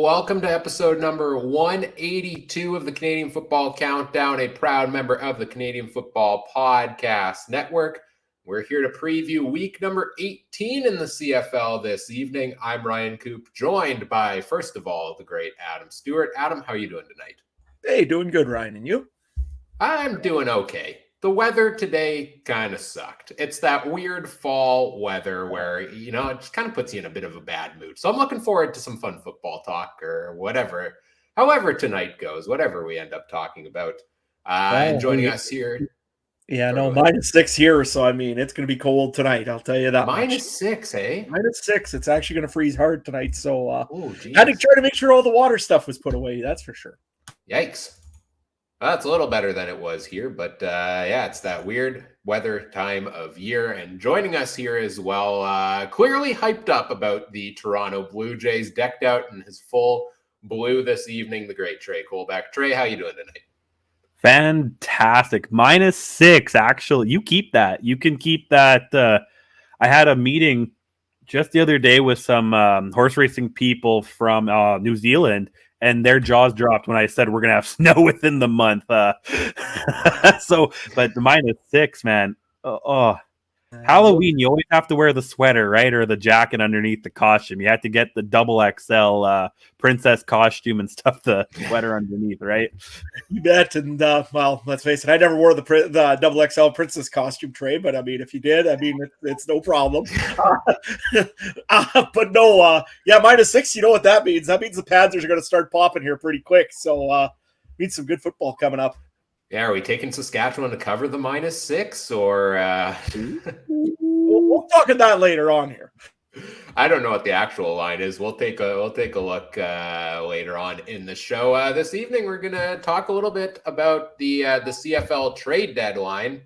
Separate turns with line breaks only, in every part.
welcome to episode number 182 of the Canadian Football Countdown, a proud member of the Canadian Football Podcast Network. We're here to preview week number 18 in the CFL this evening. I'm Ryan Coop, joined by, first of all, the great Adam Stewart. Adam, how are you doing tonight?
Hey, doing good, Ryan. And you?
I'm doing okay. The weather today kind of sucked. It's that weird fall weather where, it just kind of puts you in a bit of a bad mood. So I'm looking forward to some fun football talk or whatever, however tonight goes, whatever we end up talking about. And joining us here.
Yeah, -6 here. So, it's going to be cold tonight. I'll tell you that
-6, eh?
-6. It's actually going to freeze hard tonight. So I had to try to make sure all the water stuff was put away. That's for sure.
Yikes. Well, that's a little better than it was here, but it's that weird weather time of year. And joining us here as well, clearly hyped up about the Toronto Blue Jays, decked out in his full blue this evening, the great Trey Colback. Trey, how you doing tonight?
Fantastic. -6, actually. You keep that. You can keep that. I had a meeting just the other day with some horse racing people from New Zealand, and their jaws dropped when I said we're going to have snow within the month. But the -6, man. Halloween, you always have to wear the sweater, right? Or the jacket underneath the costume. You have to get the XXL princess costume and stuff the sweater underneath, right?
You bet. And, let's face it, I never wore the XXL princess costume, Trey. But, if you did, it's no problem. But no, -6, you know what that means. That means the Panthers are going to start popping here pretty quick. So, need some good football coming up.
Yeah, are we taking Saskatchewan to cover the -6 or?
We'll talk about that later on here.
I don't know what the actual line is. We'll take a look later on in the show. This evening, we're gonna talk a little bit about the CFL Trade Deadline.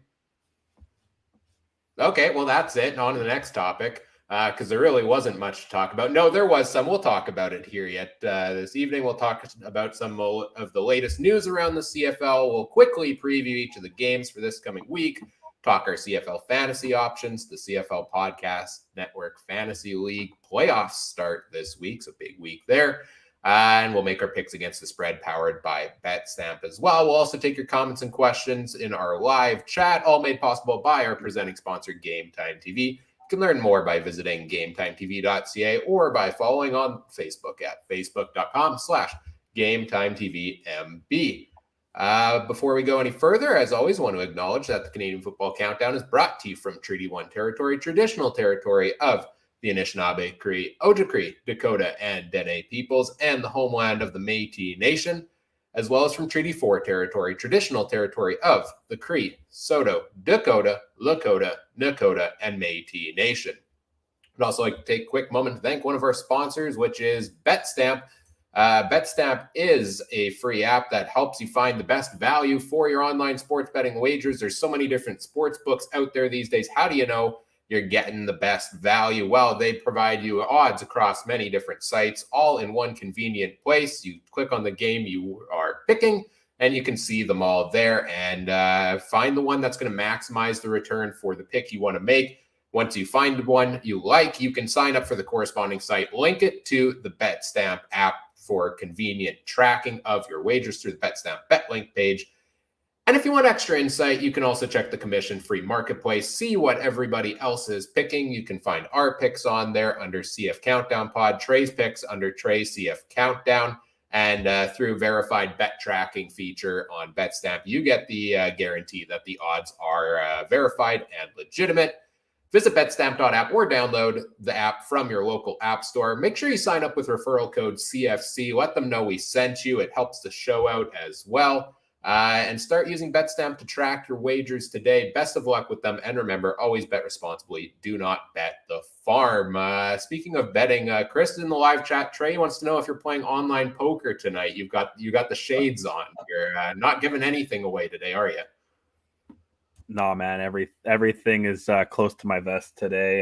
Okay, well that's it. And on to the next topic. Because there really wasn't much to talk about. No, there was some. We'll talk about it here yet. This evening, we'll talk about some of the latest news around the CFL. We'll quickly preview each of the games for this coming week, talk our CFL Fantasy options. The CFL Podcast Network Fantasy League playoffs start this week, so big week there. And we'll make our picks against the spread powered by BetStamp as well. We'll also take your comments and questions in our live chat, all made possible by our presenting sponsor, Game Time TV. You can learn more by visiting GameTimeTV.ca or by following on Facebook at facebook.com/GameTimeTVMB. Before we go any further, as always, I want to acknowledge that the Canadian Football Countdown is brought to you from Treaty 1 territory, traditional territory of the Anishinaabe, Cree, Ojibwe, Dakota, and Dene peoples, and the homeland of the Métis Nation, as well as from Treaty 4 territory, traditional territory of the Cree, Saulteaux, Dakota, Lakota, Nakota, and Métis Nation. I'd also like to take a quick moment to thank one of our sponsors, which is BetStamp. BetStamp is a free app that helps you find the best value for your online sports betting wagers. There's so many different sports books out there these days. How do you know you're getting the best value? Well, they provide you odds across many different sites, all in one convenient place. You click on the game you are picking, and you can see them all there and find the one that's going to maximize the return for the pick you want to make. Once you find one you like, you can sign up for the corresponding site, link it to the BetStamp app for convenient tracking of your wagers through the BetStamp BetLink page. And if you want extra insight, you can also check the commission-free marketplace, see what everybody else is picking. You can find our picks on there under CF Countdown Pod, Trey's picks under Trey CF Countdown, and through verified bet tracking feature on BetStamp, you get the guarantee that the odds are verified and legitimate. Visit betstamp.app or download the app from your local app store. Make sure you sign up with referral code CFC. Let them know we sent you. It helps the show out as well. And start using BetStamp to track your wagers today. Best of luck with them. And remember, always bet responsibly. Do not bet the farm. Speaking of betting, Chris in the live chat, Trey wants to know if you're playing online poker tonight. You got the shades on. You're not giving anything away today, are you?
No, man. Everything is close to my vest today.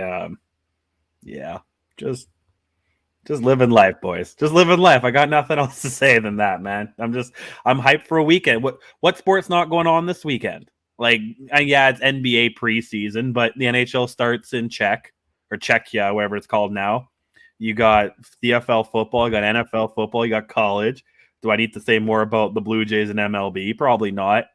Just living life, boys. Just living life. I got nothing else to say than that, man. I'm hyped for a weekend. What sport's not going on this weekend? It's NBA preseason, but the NHL starts in Czechia, whatever it's called now. You got CFL football, you got NFL football, you got college. Do I need to say more about the Blue Jays and MLB? Probably not.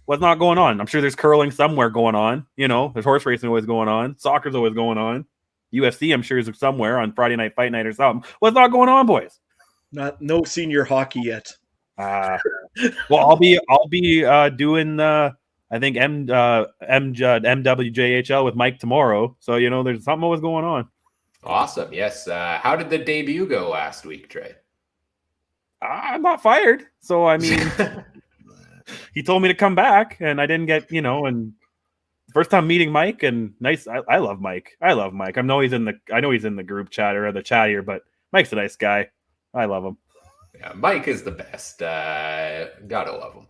What's not going on? I'm sure there's curling somewhere going on. There's horse racing always going on. Soccer's always going on. UFC, I'm sure, is somewhere on Friday Night Fight Night or something. What's not going on, boys?
No senior hockey yet.
Well, I'll be doing I think MWJHL with Mike tomorrow. So there's something always going on.
Awesome. Yes. How did the debut go last week, Trey?
I'm not fired. So I mean, he told me to come back, and I didn't get and first time meeting Mike, and nice. I love Mike. I know he's in the group chat or the chat here, but Mike's a nice guy. I love him.
Yeah, Mike is the best. Gotta love him.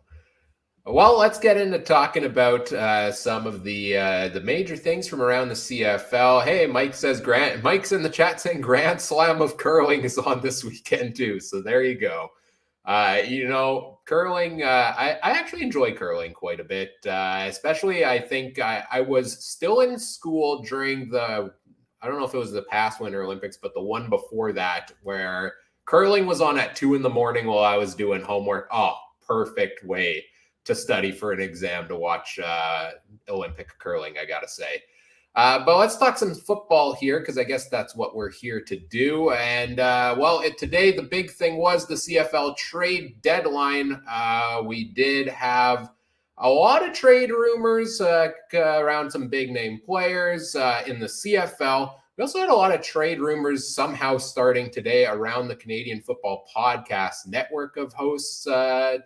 Well, let's get into talking about some of the major things from around the CFL. Hey, Mike's in the chat saying Grand Slam of curling is on this weekend too. So there you go. Curling, I actually enjoy curling quite a bit. Especially, I think I was still in school during I don't know if it was the past Winter Olympics, but the one before that, where curling was on at 2 a.m. while I was doing homework. Oh, perfect way to study for an exam to watch Olympic curling, I gotta say. But let's talk some football here, because I guess that's what we're here to do. And today the big thing was the CFL Trade Deadline. We did have a lot of trade rumors around some big name players in the CFL. We also had a lot of trade rumors somehow starting today around the Canadian Football Podcast network of hosts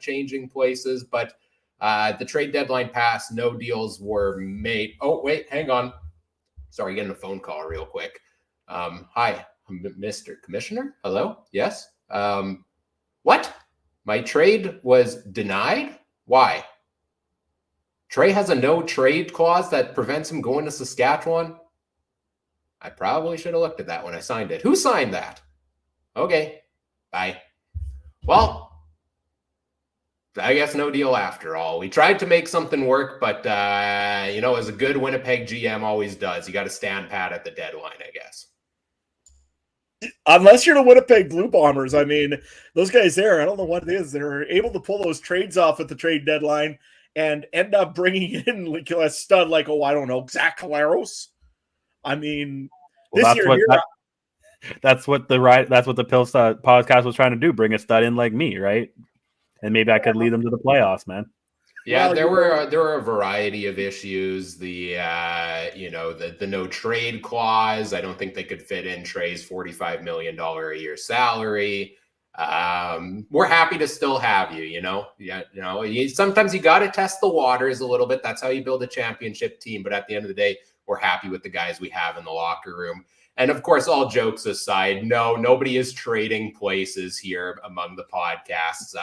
changing places. But the trade deadline passed. No deals were made. Oh, wait, hang on. Sorry, getting a phone call real quick. Hi, Mr. Commissioner. Hello? Yes? What? My trade was denied? Why? Trey has a no trade clause that prevents him going to Saskatchewan? I probably should have looked at that when I signed it. Who signed that? Okay, bye. Well, I guess no deal after all. We tried to make something work, but, as a good Winnipeg GM always does, you got to stand pat at the deadline, I guess.
Unless you're the Winnipeg Blue Bombers. I mean, those guys there, I don't know what it is. They're able to pull those trades off at the trade deadline and end up bringing in like a stud like, Zach Caleros. I mean, that's what the Pills podcast was trying to do, bring a stud in like me, right? And maybe I could lead them to the playoffs, man.
Yeah, there were a variety of issues. The no trade clause. I don't think they could fit in Trey's $45 million a year salary. We're happy to still have you. Sometimes you got to test the waters a little bit. That's how you build a championship team. But at the end of the day, we're happy with the guys we have in the locker room. And of course, all jokes aside, no, nobody is trading places here among the podcasts.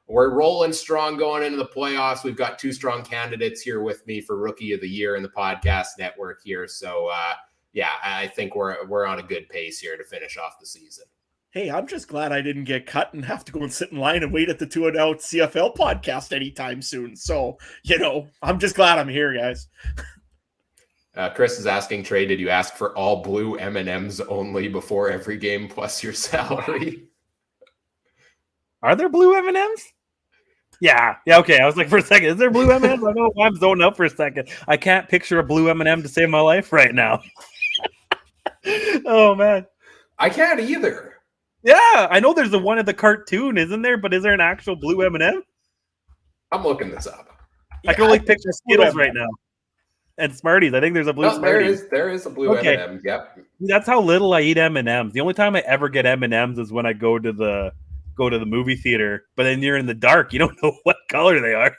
We're rolling strong going into the playoffs. We've got 2 strong candidates here with me for Rookie of the Year in the podcast network here. So, I think we're on a good pace here to finish off the season.
Hey, I'm just glad I didn't get cut and have to go and sit in line and wait at the 2 and Out CFL podcast anytime soon. So, I'm just glad I'm here, guys.
Chris is asking, Trey, did you ask for all blue M&Ms only before every game plus your salary?
Are there blue M&Ms? Yeah, okay. I was like, for a second, is there blue M&Ms? I know I'm zoning out for a second. I can't picture a blue M&M to save my life right now. Oh, man.
I can't either.
Yeah, I know there's the one in the cartoon, isn't there? But is there an actual blue M&M?
I'm looking this up.
I can only picture Skittles right now. And Smarties. I think there's a blue Smarties.
There is a blue M&M. Yep.
That's how little I eat M&Ms. The only time I ever get M&Ms is when I go to the movie theater, but then you're in the dark. You don't know what color they are.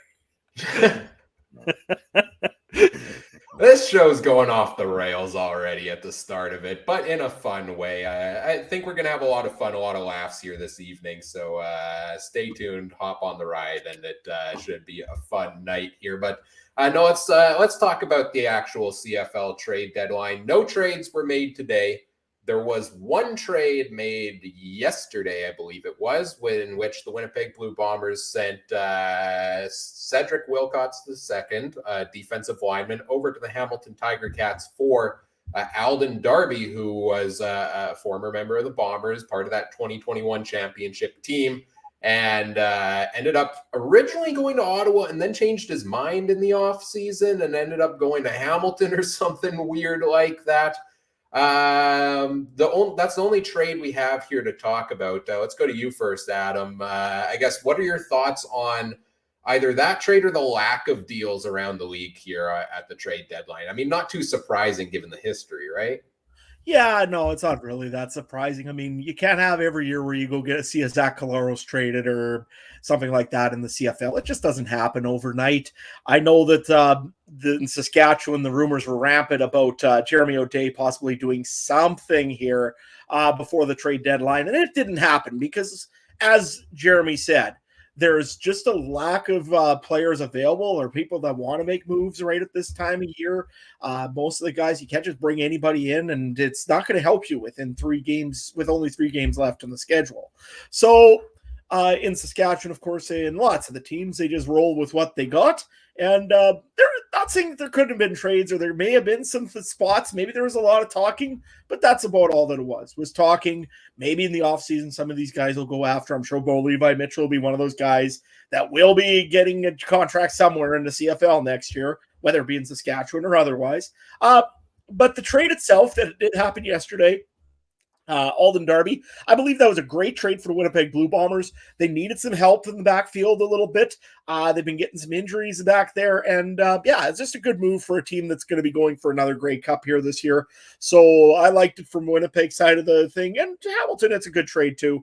This show's going off the rails already at the start of it, but in a fun way. I think we're going to have a lot of fun, a lot of laughs here this evening. So stay tuned, hop on the ride, and it should be a fun night here. But no, let's talk about the actual CFL trade deadline. No trades were made today. There was one trade made yesterday, I believe it was, in which the Winnipeg Blue Bombers sent Cedric Wilcox II, defensive lineman, over to the Hamilton Tiger Cats for Alden Darby, who was a former member of the Bombers, part of that 2021 championship team, and ended up originally going to Ottawa and then changed his mind in the offseason and ended up going to Hamilton or something weird like that. That's the only trade we have here to talk about. Let's go to you first, Adam. I guess, what are your thoughts on either that trade or the lack of deals around the league here at the trade deadline? I mean, not too surprising given the history, right?
Yeah, no, it's not really that surprising. I mean, you can't have every year where you go see a Zach Collaros traded or something like that in the CFL. It just doesn't happen overnight. I know that in Saskatchewan, the rumors were rampant about Jeremy O'Day possibly doing something here before the trade deadline, and it didn't happen because, as Jeremy said, there's just a lack of players available or people that want to make moves right at this time of year. Most of the guys, you can't just bring anybody in, and it's not going to help you within 3 games with only 3 games left in the schedule. So in Saskatchewan, of course, in lots of the teams, they just roll with what they got. And they're not saying that there couldn't have been trades, or there may have been some spots. Maybe there was a lot of talking, but that's about all that it was talking. Maybe in the offseason, some of these guys will go after. I'm sure Bo Levi Mitchell will be one of those guys that will be getting a contract somewhere in the CFL next year, whether it be in Saskatchewan or otherwise. But the trade itself that did happen yesterday, Alden Darby, I believe that was a great trade for the Winnipeg Blue Bombers. They needed some help in the backfield a little bit. They've been getting some injuries back there. And it's just a good move for a team that's going to be going for another Grey Cup here this year. So I liked it from Winnipeg side of the thing. And to Hamilton, it's a good trade too.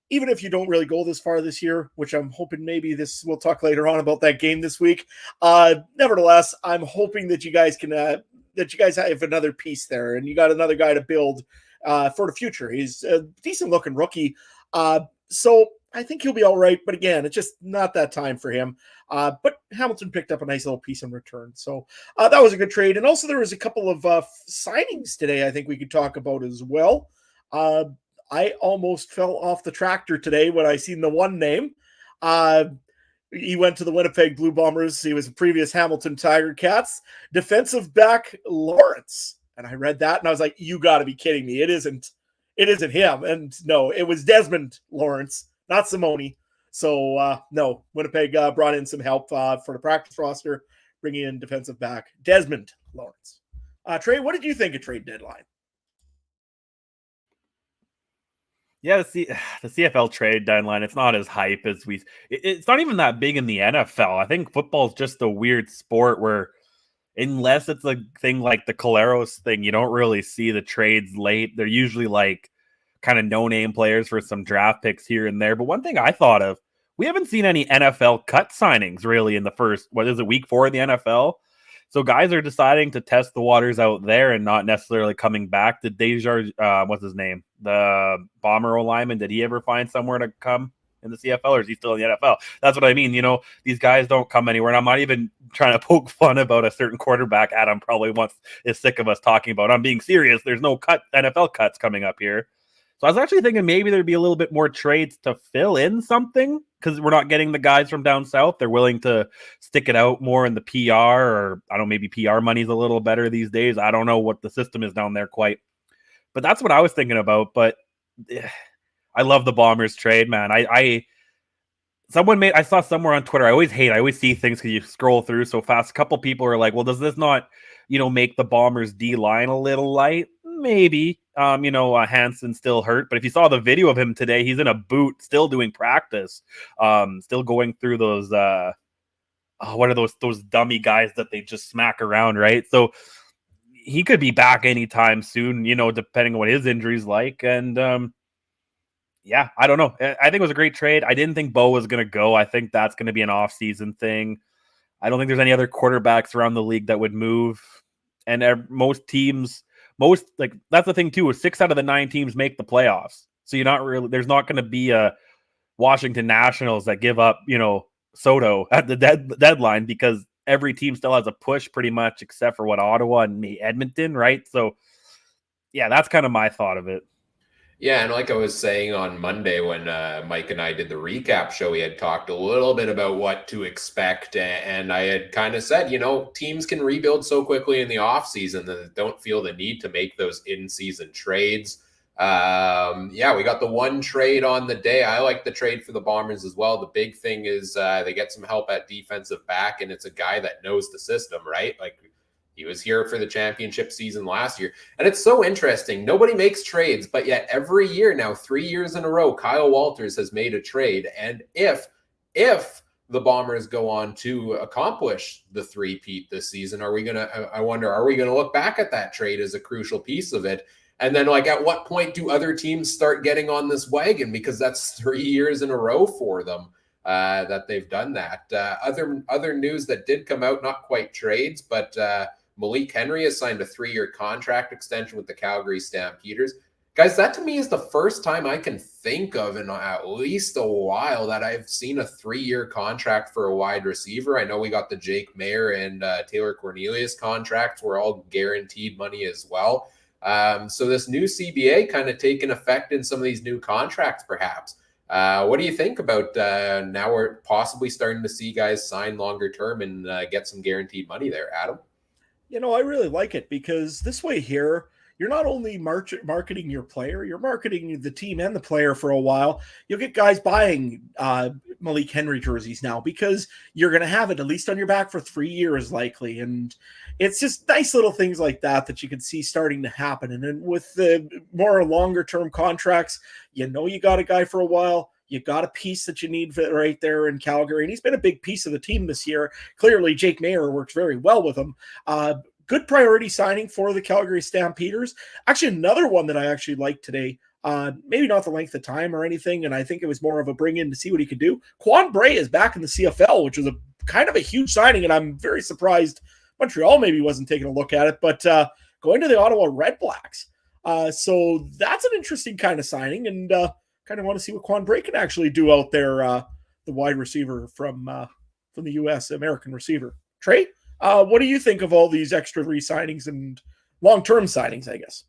Even if you don't really go this far this year, which I'm hoping maybe we'll talk later on about that game this week. Nevertheless, I'm hoping that you guys can that you guys have another piece there and you got another guy to build for the future. He's a decent looking rookie. So I think he'll be all right. But again, it's just not that time for him. But Hamilton picked up a nice little piece in return. So that was a good trade. And also there was a couple of signings today I think we could talk about as well. I almost fell off the tractor today when I seen the one name. He went to the Winnipeg Blue Bombers. He was a previous Hamilton Tiger Cats. Defensive back Lawrence. And I read that and I was like, you got to be kidding me. It isn't him. And no, it was Desmond Lawrence, not Simone. So no, Winnipeg brought in some help for the practice roster, bringing in defensive back Desmond Lawrence. Trey, what did you think of trade deadline?
Yeah, the CFL trade deadline, it's not as hype as it's not even that big in the NFL. I think football is just a weird sport where unless it's a thing like the Collaros thing, you don't really see the trades late. They're usually like kind of no-name players for some draft picks here and there. But one thing I thought of, we haven't seen any NFL cut signings really in the first, week 4 of the NFL? So guys are deciding to test the waters out there and not necessarily coming back. Did Dejar, what's his name? The Bomber lineman, did he ever find somewhere to come in the CFL, or is he still in the NFL? That's what I mean. These guys don't come anywhere. And I'm not even trying to poke fun about a certain quarterback Adam probably is sick of us talking about. I'm being serious. There's no NFL cuts coming up here. So I was actually thinking maybe there'd be a little bit more trades to fill in something because we're not getting the guys from down south. They're willing to stick it out more in the PR, or I don't know, maybe PR money's a little better these days. I don't know what the system is down there quite. But that's what I was thinking about. But I love the Bombers trade, man. I saw somewhere on Twitter. I always see things because you scroll through so fast. A couple people are like, well, does this not, make the Bombers D line a little light? Maybe. Hansen's still hurt, but if you saw the video of him today, he's in a boot, still doing practice, still going through those. What are those dummy guys that they just smack around, right? So he could be back anytime soon, depending on what his injury's like. And I don't know. I think it was a great trade. I didn't think Bo was going to go. I think that's going to be an off-season thing. I don't think there's any other quarterbacks around the league that would move. And most teams, that's the thing too, is 6 out of the 9 teams make the playoffs. So there's not going to be a Washington Nationals that give up, Soto at the deadline, because every team still has a push pretty much, except for Ottawa and Edmonton, right? So yeah, that's kind of my thought of it.
Yeah, and like I was saying on Monday when Mike and I did the recap show, we had talked a little bit about what to expect. And I had kind of said, teams can rebuild so quickly in the offseason that they don't feel the need to make those in-season trades. Yeah, we got the one trade on the day. I like the trade for the Bombers as well. The big thing is they get some help at defensive back, and it's a guy that knows the system, right? Like, he was here for the championship season last year. And it's so interesting. Nobody makes trades, but yet every year now, 3 years in a row, Kyle Walters has made a trade. And if the Bombers go on to accomplish the three-peat this season, are we going to look back at that trade as a crucial piece of it? And then, like, at what point do other teams start getting on this wagon? Because that's 3 years in a row for them that they've done that. Other news that did come out, not quite trades, but Malik Henry has signed a 3-year contract extension with the Calgary Stampeders. Guys, that to me is the first time I can think of in at least a while that I've seen a 3-year contract for a wide receiver. I know we got the Jake Mayer and Taylor Cornelius contracts were all guaranteed money as well. So this new CBA kind of taking effect in some of these new contracts, perhaps. What do you think about now we're possibly starting to see guys sign longer term and get some guaranteed money there, Adam?
I really like it because this way here, you're not only marketing your player, you're marketing the team and the player for a while. You'll get guys buying Malik Henry jerseys now because you're going to have it at least on your back for 3 years likely. And it's just nice little things like that you can see starting to happen. And then with the more longer term contracts, you got a guy for a while. You got a piece that you need right there in Calgary. And he's been a big piece of the team this year. Clearly, Jake Mayer works very well with him. Good priority signing for the Calgary Stampeders. Actually, another one that I actually liked today, maybe not the length of time or anything, and I think it was more of a bring in to see what he could do. Quan Bray is back in the CFL, which was a kind of a huge signing, and I'm very surprised Montreal maybe wasn't taking a look at it, but going to the Ottawa Red Blacks. So that's an interesting kind of signing, and kind of want to see what Quan Bray can actually do out there, the wide receiver from the U.S., American receiver. Trey? What do you think of all these extra re-signings and long-term signings, I guess?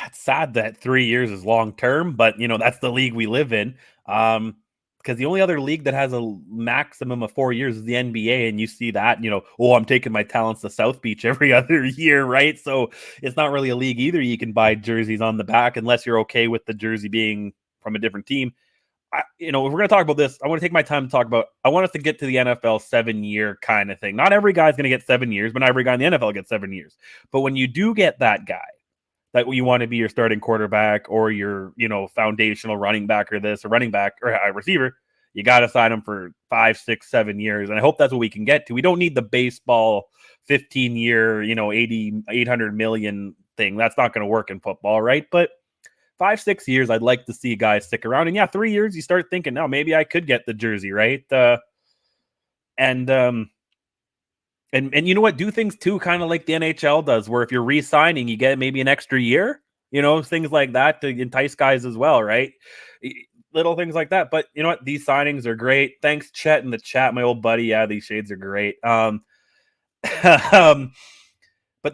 It's sad that 3 years is long-term, but, that's the league we live in. Because the only other league that has a maximum of 4 years is the NBA, and you see that, I'm taking my talents to South Beach every other year, right? So it's not really a league either. You can buy jerseys on the back unless you're okay with the jersey being from a different team. If we're going to talk about this, I want to take my time to talk about, I want us to get to the NFL 7-year kind of thing. Not every guy's going to get 7 years, but not every guy in the NFL gets 7 years. But when you do get that guy, that you want to be your starting quarterback or your, foundational running back or this, or running back or a receiver, you got to sign him for 5, 6, 7 years. And I hope that's what we can get to. We don't need the baseball 15-year, 800 million thing. That's not going to work in football, right? But 5, 6 years, I'd like to see guys stick around. And 3 years, you start thinking, now maybe I could get the jersey, right? And you know what? Do things too, kind of like the NHL does, where if you're re-signing, you get maybe an extra year, things like that to entice guys as well, right? Little things like that. But you know what? These signings are great. Thanks, Chet, in the chat, my old buddy. Yeah, these shades are great. But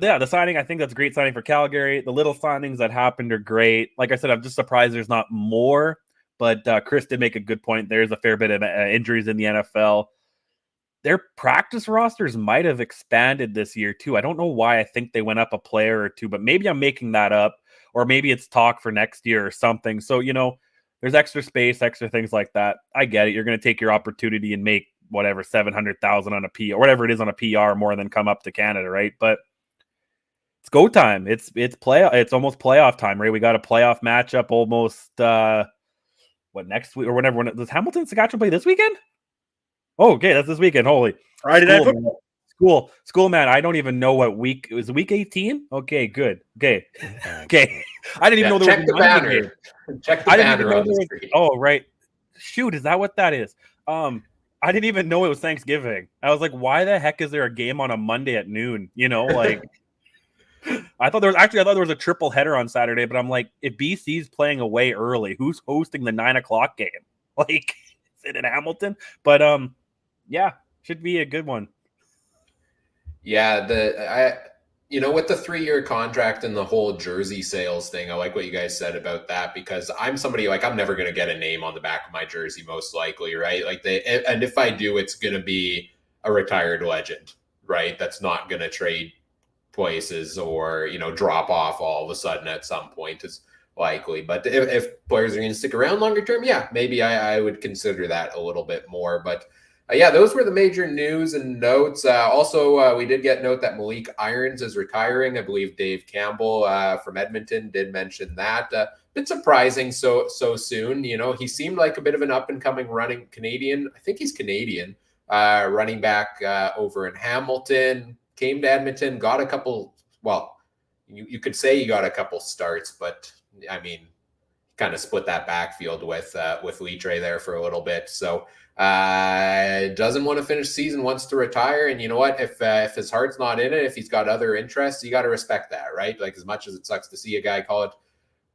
yeah, the signing, I think that's a great signing for Calgary. The little signings that happened are great. Like I said, I'm just surprised there's not more. But Chris did make a good point. There's a fair bit of injuries in the NFL. Their practice rosters might have expanded this year, too. I don't know why. I think they went up a player or two, but maybe I'm making that up. Or maybe it's talk for next year or something. So, there's extra space, extra things like that. I get it. You're going to take your opportunity and make whatever, 700,000 on a P or whatever it is on a PR more than come up to Canada, right? But it's go time. It's almost playoff time, right? We got a playoff matchup almost next week or whenever. Does Hamilton Saskatchewan play this weekend? Oh, okay, that's this weekend. Holy
Friday night football.
School, man. I don't even know what week it was. Week 18. Okay, good. Okay. I didn't even know there was a Monday game.
Check the banner on the screen.
Oh, right. Shoot, is that what that is? I didn't even know it was Thanksgiving. I was like, why the heck is there a game on a Monday at noon? I thought there was a triple header on Saturday, but I'm like, if BC's playing away early, who's hosting the 9:00 game? Like, is it in Hamilton? But should be a good one.
Yeah, with the 3-year contract and the whole jersey sales thing, I like what you guys said about that, because I'm somebody like, I'm never going to get a name on the back of my jersey, most likely, right? Like and if I do, it's going to be a retired legend, right? That's not going to trade places or, drop off all of a sudden at some point is likely. But if players are going to stick around longer term, yeah, maybe I would consider that a little bit more. But yeah, those were the major news and notes. Also, we did get note that Malik Irons is retiring. I believe Dave Campbell from Edmonton did mention that. Bit surprising so soon. He seemed like a bit of an up-and-coming running Canadian. I think he's Canadian, running back over in Hamilton. Came to Edmonton, got a couple, well, you could say he got a couple starts, but I mean, kind of split that backfield with Litre there for a little bit. So doesn't want to finish the season, wants to retire. And you know what? If his heart's not in it, if he's got other interests, you got to respect that, right? Like, as much as it sucks to see a guy call it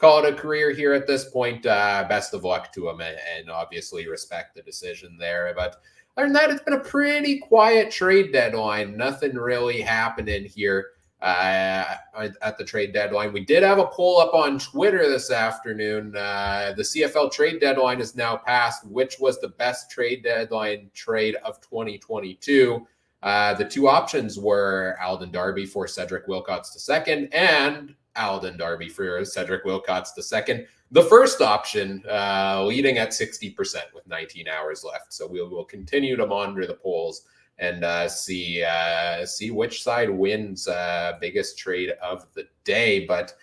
a career here at this point, best of luck to him, and obviously respect the decision there. But other than that, it's been a pretty quiet trade deadline. Nothing really happening here at the trade deadline. We did have a poll up on Twitter this afternoon. The CFL Trade Deadline is now passed. Which was the best trade deadline trade of 2022? The two options were Alden Darby for Cedric Wilcox II and Alden Darby for Cedric Wilcox II. The first option leading at 60% with 19 hours left. So we will continue to monitor the polls and see which side wins biggest trade of the day. But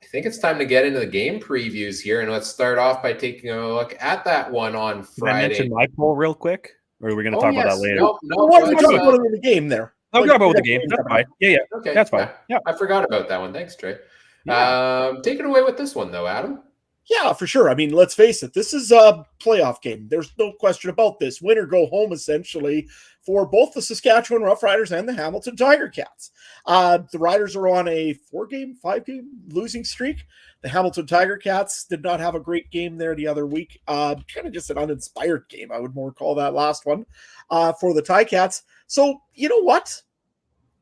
I think it's time to get into the game previews here. And let's start off by taking a look at that one on Friday.
Can I mention my poll real quick? Or are we going to talk about that later?
No, why don't we talk about it in the game there?
I'll talk about the game. That's fine. Yeah.
Okay,
that's fine. Yeah.
I forgot about that one. Thanks, Trey.
Yeah.
Take it away with this one, though, Adam.
Yeah, for sure. I mean, let's face it. This is a playoff game. There's no question about this. Win or go home, essentially, for both the Saskatchewan Roughriders and the Hamilton Tiger Cats. The Riders are on a 5-game losing streak. The Hamilton Tiger Cats did not have a great game there the other week. Kind of just an uninspired game, I would more call that last one, for the Ticats. So, you know what?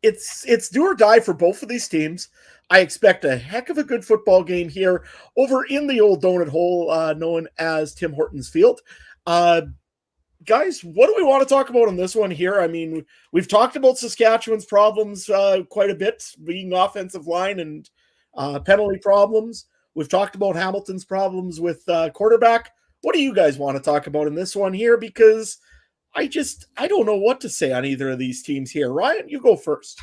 It's do or die for both of these teams. I expect a heck of a good football game here over in the old donut hole known as Tim Hortons Field. Guys, what do we want to talk about on this one here? I mean, we've talked about Saskatchewan's problems quite a bit, being offensive line and penalty problems. We've talked about Hamilton's problems with quarterback. What do you guys want to talk about in this one here? Because I don't know what to say on either of these teams here. Ryan, you go first.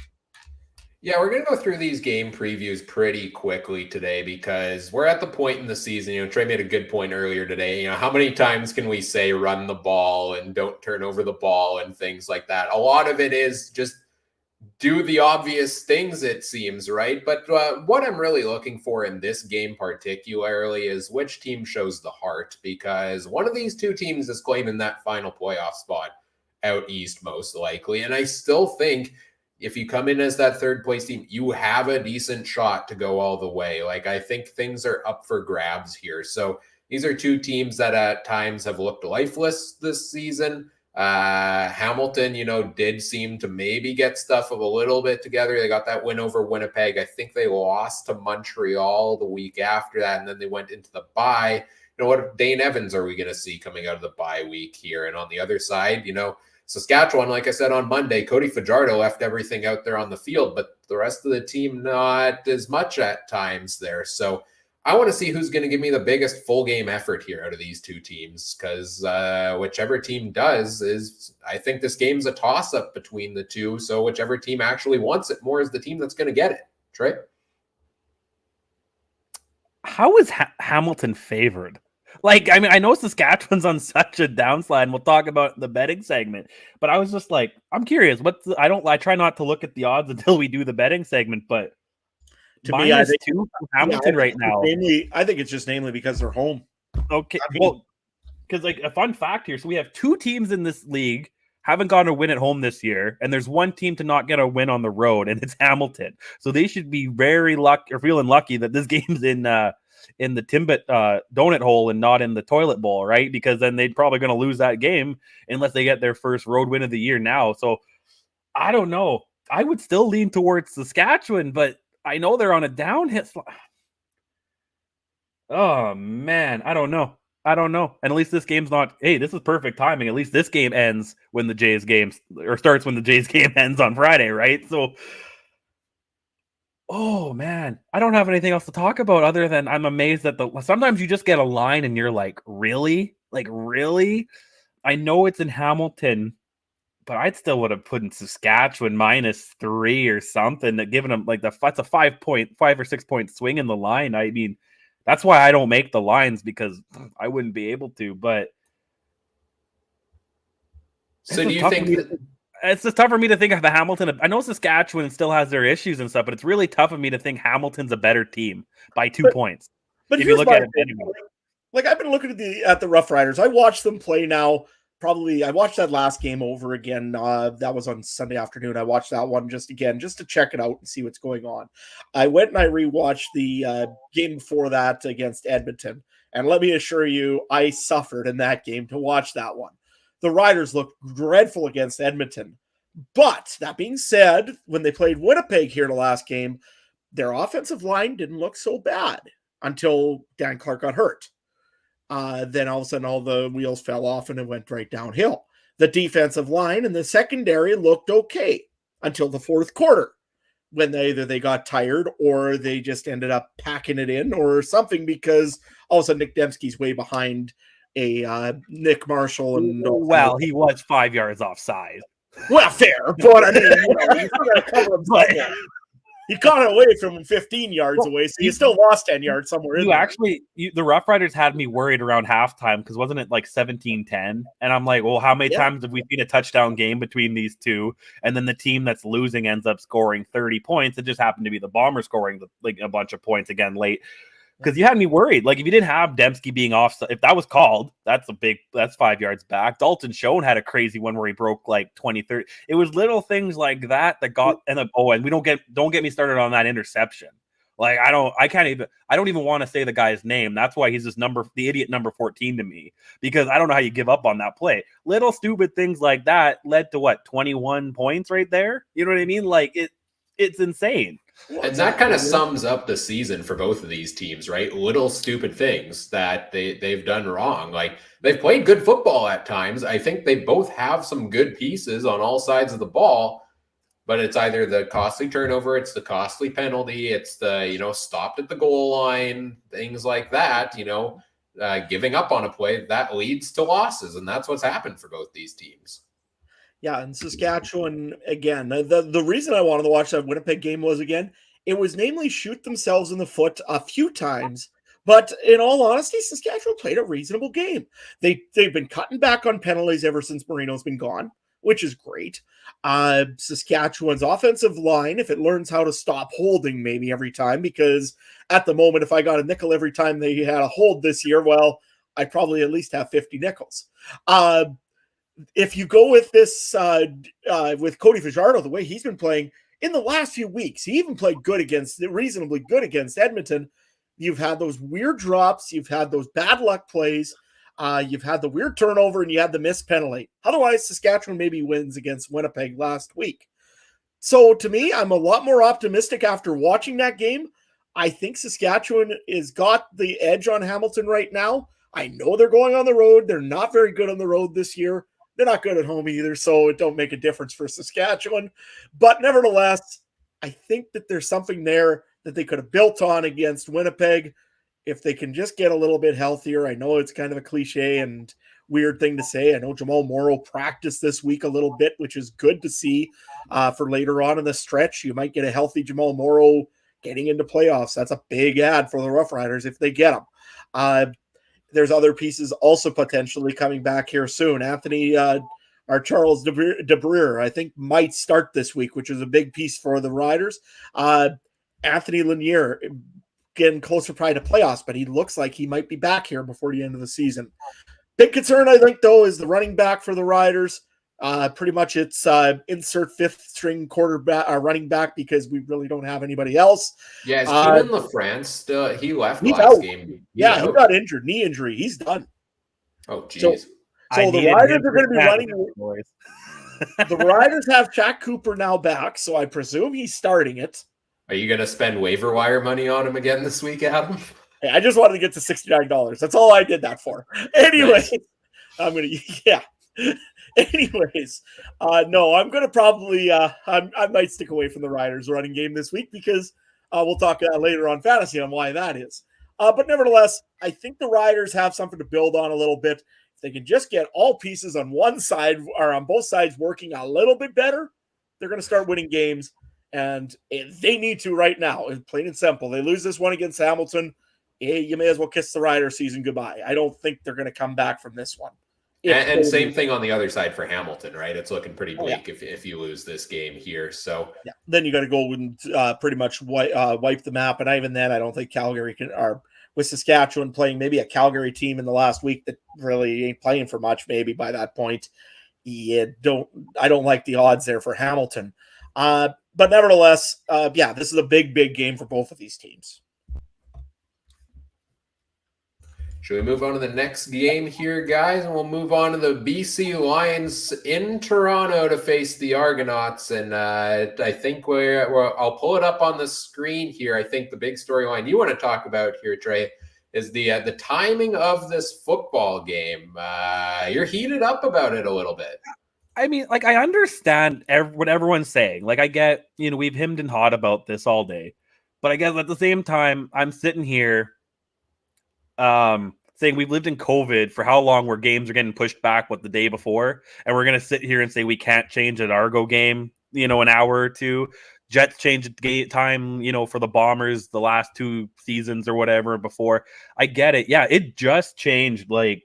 Yeah, we're going to go through these game previews pretty quickly today because we're at the point in the season. Trey made a good point earlier today. How many times can we say run the ball and don't turn over the ball and things like that? A lot of it is just do the obvious things, it seems, right? But what I'm really looking for in this game particularly is which team shows the heart, because one of these two teams is claiming that final playoff spot out east most likely. And I still think if you come in as that third place team, you have a decent shot to go all the way. Like, I think things are up for grabs here. So these are two teams that at times have looked lifeless this season. Hamilton, did seem to maybe get stuff of a little bit together. They got that win over Winnipeg. I think they lost to Montreal the week after that, and then they went into the bye. What Dane Evans are we going to see coming out of the bye week here? And on the other side, Saskatchewan, like I said on Monday, Cody Fajardo left everything out there on the field, but the rest of the team not as much at times there. So I want to see who's going to give me the biggest full game effort here out of these two teams, because whichever team does I think this game's a toss-up between the two. So whichever team actually wants it more is the team that's going to get it. Trey?
How is Hamilton favored? Like, I mean, I know Saskatchewan's on such a downslide, and we'll talk about the betting segment, but I was just like, I'm curious. I try not to look at the odds until we do the betting segment, but
to me, I think
-2 for Hamilton right now.
I think it's just namely because they're home.
Okay, well, because like a fun fact here, so we have two teams in this league haven't gotten a win at home this year, and there's one team to not get a win on the road, and it's Hamilton. So they should be very feeling lucky that this game's in the Timbit donut hole and not in the toilet bowl, right? Because then they're probably going to lose that game unless they get their first road win of the year now. So I don't know. I would still lean towards Saskatchewan, but I know they're on a downhill. Oh man, I don't know. And at least this game's not. Hey, this is perfect timing. At least this game ends when the Jays game starts when the Jays game ends on Friday, right? So, oh man, I don't have anything else to talk about other than I'm amazed that sometimes you just get a line and you're like, really? I know it's in Hamilton, but I'd still would have put in Saskatchewan -3 or something. That given them like that's a 5 or 6 point swing in the line. I mean. That's why I don't make the lines because I wouldn't be able to. But
so do you think
it's just tough for me to think of the Hamilton? I know Saskatchewan still has their issues and stuff, but it's really tough for me to think Hamilton's a better team by 2 points.
But
if you look at it
anyway. Like I've been looking at the Rough Riders. I watched them play now. I watched that last game over again. That was on Sunday afternoon. I watched that one just to check it out and see what's going on. I went and I rewatched the game before that against Edmonton. And let me assure you, I suffered in that game to watch that one. The Riders looked dreadful against Edmonton. But that being said, when they played Winnipeg here the last game, their offensive line didn't look so bad until Dan Clark got hurt. Then all of a sudden all the wheels fell off and it went right downhill. The defensive line and the secondary looked okay until the fourth quarter when either they got tired or they just ended up packing it in or something because all of a sudden Nick Dembski's way behind a Nick Marshall. And
well, he was 5 yards offside.
Well, fair, but I mean, you got to cover him somewhere. He caught it away from him 15 yards away, so you still lost 10 yards somewhere in there.
The Rough Riders had me worried around halftime because wasn't it like 17-10? And I'm like, well, how many times have we seen a touchdown game between these two? And then the team that's losing ends up scoring 30 points. It just happened to be the Bombers scoring like a bunch of points again late. Because you had me worried. Like, if you didn't have Dembski being off, if that was called, that's 5 yards back. Dalton Schoen had a crazy one where he broke like 20, 30. It was little things like that got, and we don't get me started on that interception. Like, I don't even want to say the guy's name. That's why he's the idiot number 14 to me, because I don't know how you give up on that play. Little stupid things like that led to 21 points right there. You know what I mean? Like, it's insane.
And that kind of sums up the season for both of these teams, right? Little stupid things that they've done wrong. Like, they've played good football at times. I think they both have some good pieces on all sides of the ball, but it's either the costly turnover, it's the costly penalty, it's the, stopped at the goal line, things like that, giving up on a play that leads to losses. And that's what's happened for both these teams.
Yeah, and Saskatchewan, again, the reason I wanted to watch that Winnipeg game was, again, it was namely shoot themselves in the foot a few times, but in all honesty, Saskatchewan played a reasonable game. They've been cutting back on penalties ever since Marino's been gone, which is great. Saskatchewan's offensive line, if it learns how to stop holding maybe every time, because at the moment, if I got a nickel every time they had a hold this year, well, I'd probably at least have 50 nickels. If you go with this, with Cody Fajardo, the way he's been playing in the last few weeks, he even played reasonably good against Edmonton. You've had those weird drops. You've had those bad luck plays. You've had the weird turnover and you had the missed penalty. Otherwise, Saskatchewan maybe wins against Winnipeg last week. So to me, I'm a lot more optimistic after watching that game. I think Saskatchewan has got the edge on Hamilton right now. I know they're going on the road. They're not very good on the road this year. They're not good at home either, so it don't make a difference for Saskatchewan. But nevertheless, I think that there's something there that they could have built on against Winnipeg if they can just get a little bit healthier. I know it's kind of a cliche and weird thing to say. I know Jamal Morrow practiced this week a little bit, which is good to see for later on in the stretch. You might get a healthy Jamal Morrow getting into playoffs. That's a big ad for the Rough Riders if they get him. There's other pieces also potentially coming back here soon. Charles DeBreer, I think, might start this week, which is a big piece for the Riders. Anthony Lanier getting closer probably to playoffs, but he looks like he might be back here before the end of the season. Big concern, I think, though, is the running back for the Riders. Pretty much it's insert fifth string quarterback running back because we really don't have anybody else.
Yeah, is Keenan LaFrance he left last game?
He got injured, knee injury. He's done.
Oh, geez.
So the Riders are going to be running. The Riders have Shaq Cooper now back, so I presume he's starting it.
Are you going to spend waiver wire money on him again this week, Adam?
Hey, I just wanted to get to $69. That's all I did that for. Anyway, nice. I'm going to, yeah. Anyways, no, I'm going to probably, I might stick away from the Riders running game this week because we'll talk later on fantasy on why that is. But nevertheless, I think the Riders have something to build on a little bit. If they can just get all pieces on one side or on both sides working a little bit better, they're going to start winning games. And they need to right now, plain and simple. They lose this one against Hamilton, you may as well kiss the Rider season goodbye. I don't think they're going to come back from this one.
And same thing on the other side for Hamilton, right? It's looking pretty bleak if you lose this game here. So
then you got to go and pretty much wipe the map. And even then, I don't think Calgary can. Or with Saskatchewan playing maybe a Calgary team in the last week that really ain't playing for much. Maybe by that point, I don't like the odds there for Hamilton. But nevertheless, this is a big game for both of these teams.
Should we move on to the next game here, guys? And we'll move on to the BC Lions in Toronto to face the Argonauts. And I think I'll pull it up on the screen here. I think the big storyline you want to talk about here, Trey, is the timing of this football game. You're heated up about it a little bit.
I mean, like, I understand what everyone's saying. Like, I get, we've hemmed and hawed about this all day. But I guess at the same time, I'm sitting here saying we've lived in COVID for how long where games are getting pushed back the day before, and we're going to sit here and say we can't change an Argo game, an hour or two. Jets changed the time, for the Bombers the last 2 seasons or whatever before. I get it. Yeah, it just changed, like,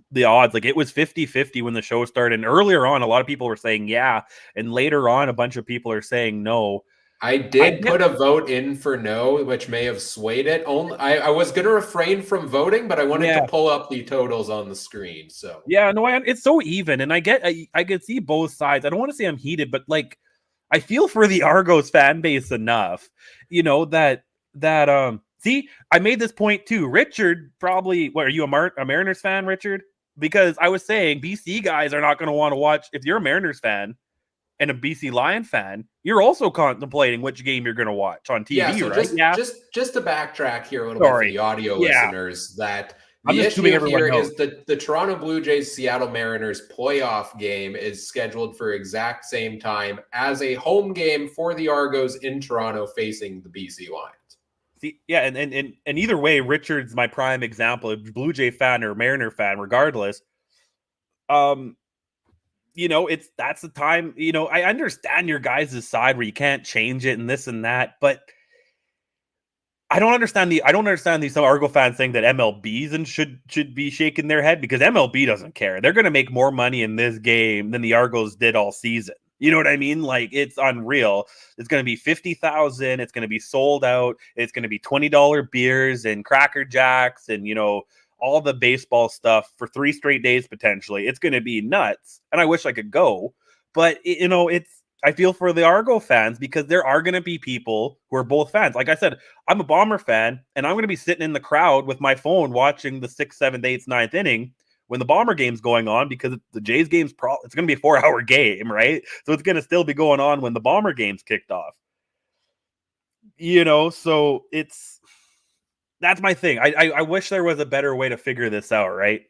the odds. Like, it was 50-50 when the show started, and earlier on, a lot of people were saying yeah, and later on, a bunch of people are saying no.
I did put a vote in for no, which may have swayed it. I was going to refrain from voting, but I wanted to pull up the totals on the screen. So
it's so even, and I can see both sides. I don't want to say I'm heated, but like, I feel for the Argos fan base enough, that see, I made this point too. Richard probably. What are you, a Mariners fan, Richard? Because I was saying BC guys are not going to want to watch. If you're a Mariners fan and a BC Lion fan, you're also contemplating which game you're going to watch on TV, right?
Just to backtrack here a little bit for the audio listeners, that the issue here is the Toronto Blue Jays Seattle Mariners playoff game is scheduled for exact same time as a home game for the Argos in Toronto facing the BC Lions.
See, and either way, Richard's my prime example, a Blue Jay fan or Mariner fan, regardless. That's the time, I understand your guys' side where you can't change it and this and that, but I don't understand these Argo fans saying that MLBs and should be shaking their head, because MLB doesn't care. They're going to make more money in this game than the Argos did all season. You know what I mean? Like, it's unreal. It's going to be 50,000. It's going to be sold out. It's going to be $20 beers and Cracker Jacks and, all the baseball stuff for 3 straight days, potentially. It's going to be nuts. And I wish I could go, but I feel for the Argo fans, because there are going to be people who are both fans. Like I said, I'm a Bomber fan, and I'm going to be sitting in the crowd with my phone watching the 6th, 7th, 8th, 9th inning when the Bomber game's going on, because the Jays game's it's going to be a 4-hour game, right? So it's going to still be going on when the Bomber game's kicked off. So that's my thing. I wish there was a better way to figure this out, right?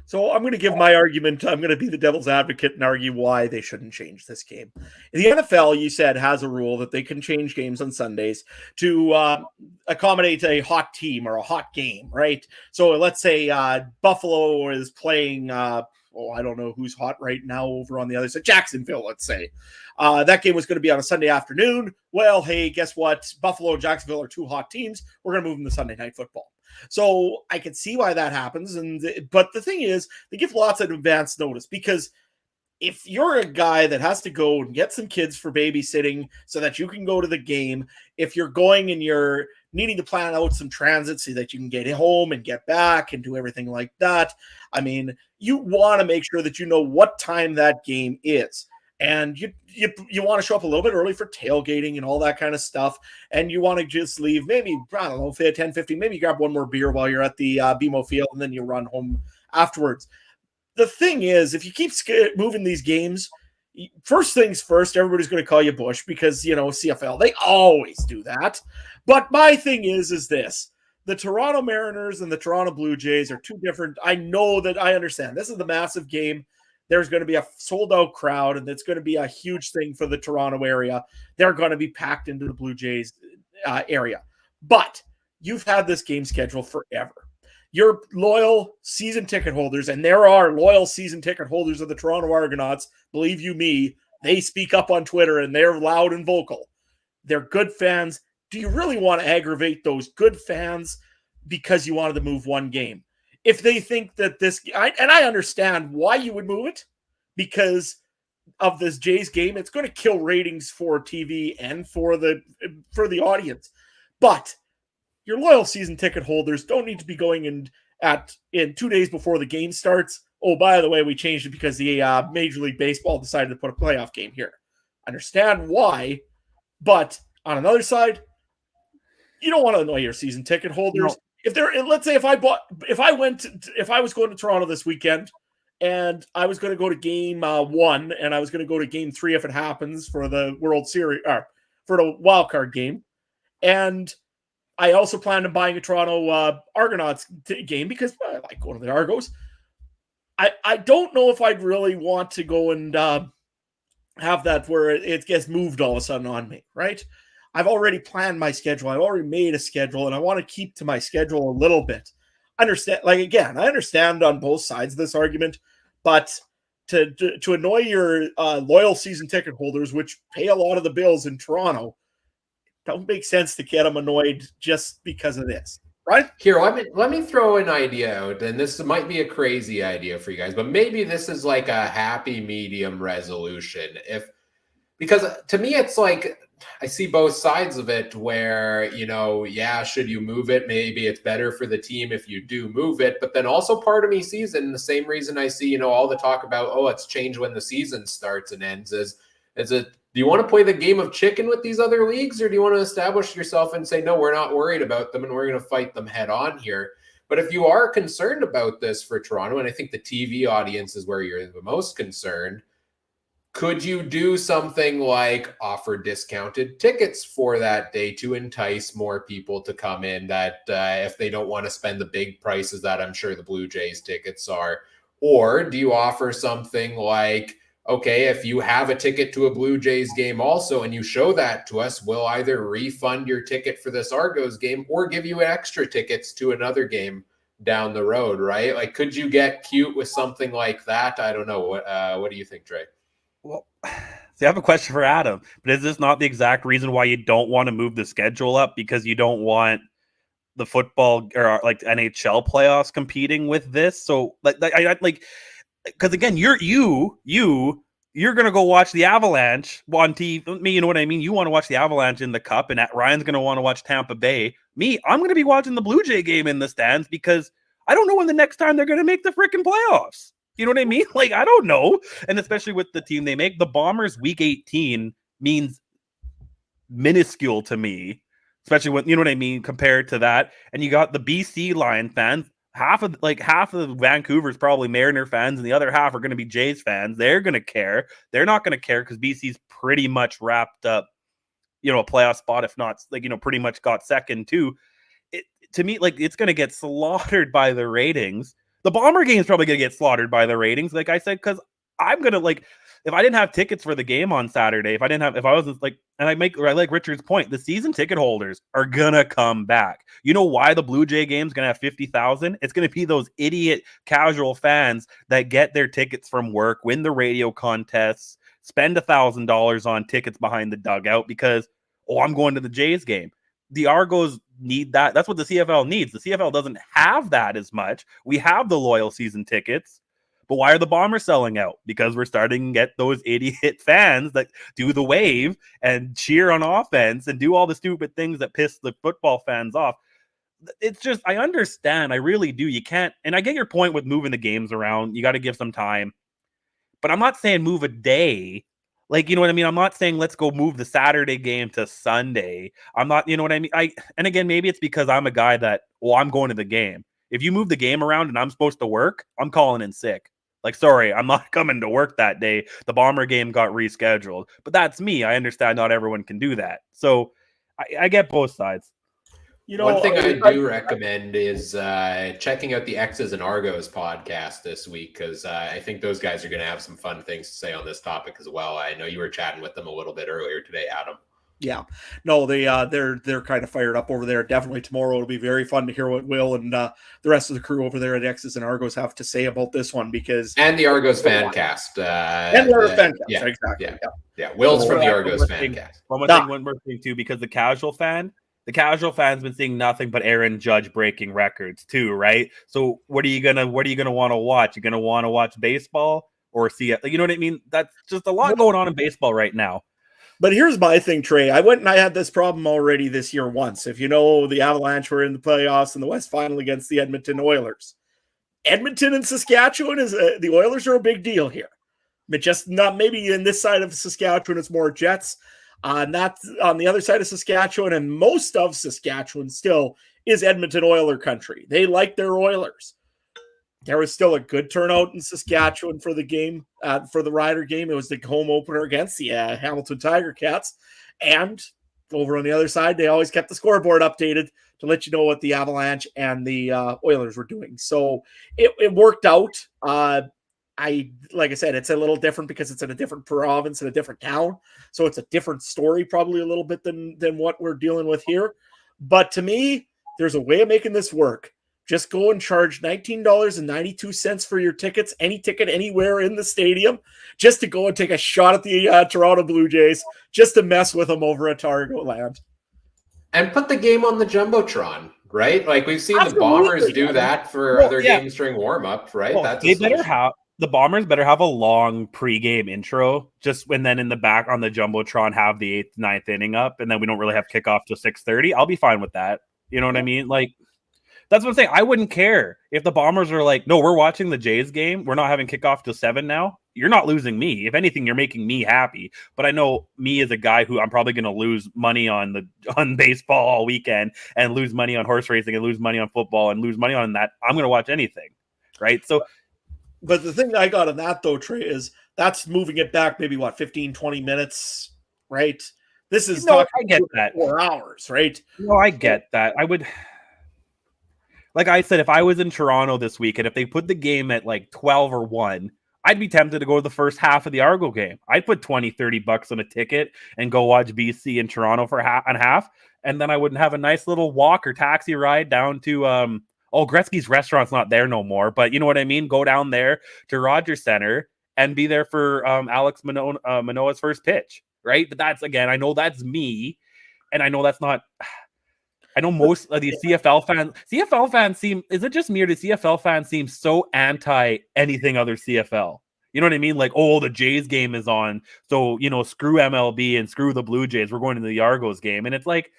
So I'm going to give my argument. I'm going to be the devil's advocate and argue why they shouldn't change this game. The NFL, you said, has a rule that they can change games on Sundays to accommodate a hot team or a hot game, right? So let's say Buffalo is playing, I don't know who's hot right now over on the other side, Jacksonville, let's say. That game was going to be on a Sunday afternoon. Well, hey, guess what? Buffalo and Jacksonville are 2 hot teams. We're going to move them to Sunday Night Football. So I can see why that happens. But the thing is, they give lots of advance notice, because if you're a guy that has to go and get some kids for babysitting so that you can go to the game, if you're going and you're needing to plan out some transit so that you can get home and get back and do everything like that, I mean, you want to make sure that you know what time that game is. And you want to show up a little bit early for tailgating and all that kind of stuff. And you want to just leave maybe, I don't know, 10, 15, maybe grab one more beer while you're at the BMO Field, and then you run home afterwards. the thing is, if you keep moving these games, first things first, everybody's going to call you Bush because, CFL, they always do that. But my thing is this. The Toronto Mariners and the Toronto Blue Jays are two different. I know that I understand. This is the massive game. There's going to be a sold-out crowd, and it's going to be a huge thing for the Toronto area. They're going to be packed into the Blue Jays area. But you've had this game scheduled forever. Your loyal season ticket holders, and there are loyal season ticket holders of the Toronto Argonauts, believe you me, they speak up on Twitter, and they're loud and vocal. They're good fans. Do you really want to aggravate those good fans because you wanted to move one game? If they think that I understand why you would move it, because of this Jays game, it's going to kill ratings for TV and for the audience. But your loyal season ticket holders don't need to be going in 2 days before the game starts. Oh, by the way, we changed it because the Major League Baseball decided to put a playoff game here. Understand why, but on another side, you don't want to annoy your season ticket holders. No. Let's say if I was going to Toronto this weekend and I was going to go to game 1 and I was going to go to game 3 if it happens for the World Series or for the wild card game, and I also planned on buying a Toronto Argonauts game because I like going to the Argos. I don't know if I'd really want to go and have that where it gets moved all of a sudden on me, right? I've already planned my schedule. I've already made a schedule, and I want to keep to my schedule a little bit. I understand on both sides of this argument, but to annoy your loyal season ticket holders, which pay a lot of the bills in Toronto, don't make sense to get them annoyed just because of this, right?
Here, let me throw an idea out, and this might be a crazy idea for you guys, but maybe this is like a happy medium resolution. Because to me, it's like I see both sides of it where, should you move it? Maybe it's better for the team if you do move it. But then also part of me sees it, and the same reason I see, all the talk about, it's changed when the season starts and ends is it, do you want to play the game of chicken with these other leagues, or do you want to establish yourself and say, no, we're not worried about them and we're going to fight them head on here? But if you are concerned about this for Toronto, and I think the TV audience is where you're the most concerned, could you do something like offer discounted tickets for that day to entice more people to come in that if they don't want to spend the big prices that I'm sure the Blue Jays tickets are? Or do you offer something like, okay, if you have a ticket to a Blue Jays game also and you show that to us, we'll either refund your ticket for this Argos game or give you extra tickets to another game down the road, right? Like, could you get cute with something like that? I don't know. What do you think, Trey?
Well, see, I have a question for Adam, but is this not the exact reason why you don't want to move the schedule up? Because you don't want the football or like NHL playoffs competing with this? So because again, you're going to go watch the Avalanche on TV. Me, you know what I mean? You want to watch the Avalanche in the Cup, and Ryan's going to want to watch Tampa Bay. Me, I'm going to be watching the Blue Jay game in the stands because I don't know when the next time they're going to make the freaking playoffs. You know what I mean? Like, I don't know. And especially with the team they make, the Bombers week 18 means minuscule to me, especially when, you know what I mean, compared to that. And you got the BC Lion fans. Half of Vancouver's probably Mariner fans, and the other half are going to be Jays fans. They're going to care. They're not going to care because BC's pretty much wrapped up, a playoff spot, if not, pretty much got second too. To me, it's going to get slaughtered by the ratings. The Bomber game is probably going to get slaughtered by the ratings, like I said, because I'm going to, if I didn't have tickets for the game on Saturday, I like Richard's point, the season ticket holders are going to come back. You know why the Blue Jay game's going to have 50,000? It's going to be those idiot casual fans that get their tickets from work, win the radio contests, spend $1,000 on tickets behind the dugout because, I'm going to the Jays game. The Argos need that. That's what the CFL needs. The CFL doesn't have that as much. We have the loyal season tickets, but why are the Bombers selling out? Because we're starting to get those idiot fans that do the wave and cheer on offense and do all the stupid things that piss the football fans off. It's just, I understand. I really do. You can't, and I get your point with moving the games around. You got to give some time, but I'm not saying move a day. You know what I mean? I'm not saying let's go move the Saturday game to Sunday. I'm not, you know what I mean? And again, maybe it's because I'm a guy that, I'm going to the game. If you move the game around and I'm supposed to work, I'm calling in sick. Like, sorry, I'm not coming to work that day. The Bomber game got rescheduled. But that's me. I understand not everyone can do that. So I get both sides.
One thing I do recommend is checking out the X's and Argos podcast this week, because I think those guys are going to have some fun things to say on this topic as well. I know you were chatting with them a little bit earlier today, Adam.
Yeah, no, they're kind of fired up over there. Definitely tomorrow it'll be very fun to hear what Will and the rest of the crew over there at X's and Argos have to say about this one,
and the Argos Fancast,
and the Argos Fancast,
yeah,
exactly.
Yeah. Will's from the Argos Fancast.
One more thing too, because the casual fan's been seeing nothing but Aaron Judge breaking records too, right? So what are you gonna want to watch? You're gonna want to watch baseball or see it? You know what I mean? That's just a lot going on in baseball right now.
But here's my thing, Trey. I went and I had this problem already this year once. If you know, the Avalanche were in the playoffs in the West Final against the Edmonton Oilers. Edmonton and Saskatchewan the Oilers are a big deal here, but just not maybe in this side of Saskatchewan. It's more Jets. Not on the other side of Saskatchewan, and most of Saskatchewan still is Edmonton Oiler country. They like their Oilers. There was still a good turnout in Saskatchewan for the game, for the Rider game. It was the home opener against the Hamilton Tiger Cats. And over on the other side, they always kept the scoreboard updated to let you know what the Avalanche and the Oilers were doing. So it worked out. Like I said, it's a little different because it's in a different province and a different town. So it's a different story, probably a little bit than what we're dealing with here. But to me, there's a way of making this work. Just go and charge $19.92 for your tickets, any ticket anywhere in the stadium, just to go and take a shot at the Toronto Blue Jays, just to mess with them over at Argoland.
And put the game on the Jumbotron, right? Like we've seen the Bombers do that for their games during warm-up, right?
The Bombers better have a long pregame intro, just when then in the back on the Jumbotron have the 8th, 9th inning up, and then we don't really have kickoff till 6:30. I'll be fine with that. You know what I mean? Like, that's what I'm saying. I wouldn't care if the Bombers are like, no, we're watching the Jays game. We're not having kickoff till 7 now. You're not losing me. If anything, you're making me happy. But I know me as a guy who I'm probably going to lose money on baseball all weekend and lose money on horse racing and lose money on football and lose money on that. I'm going to watch anything, right? So,
but the thing I got on that though, Trey, is that's moving it back maybe 15, 20 minutes, right? This is
I get that
4 hours, right?
No, I get that. I would. Like I said, if I was in Toronto this week and if they put the game at like 12 or 1, I'd be tempted to go to the first half of the Argo game. I'd put $20-$30 on a ticket and go watch BC in Toronto for half. And then I wouldn't have a nice little walk or taxi ride down to, Gretzky's restaurant's not there no more. But you know what I mean? Go down there to Rogers Center and be there for Alex Manoah's first pitch, right? But that's, again, I know that's me. And I know that's not... I know most of these CFL fans seem, is it just me or do CFL fans seem so anti anything other CFL? You know what I mean? Like, the Jays game is on. So, screw MLB and screw the Blue Jays. We're going to the Argos game. And it's like,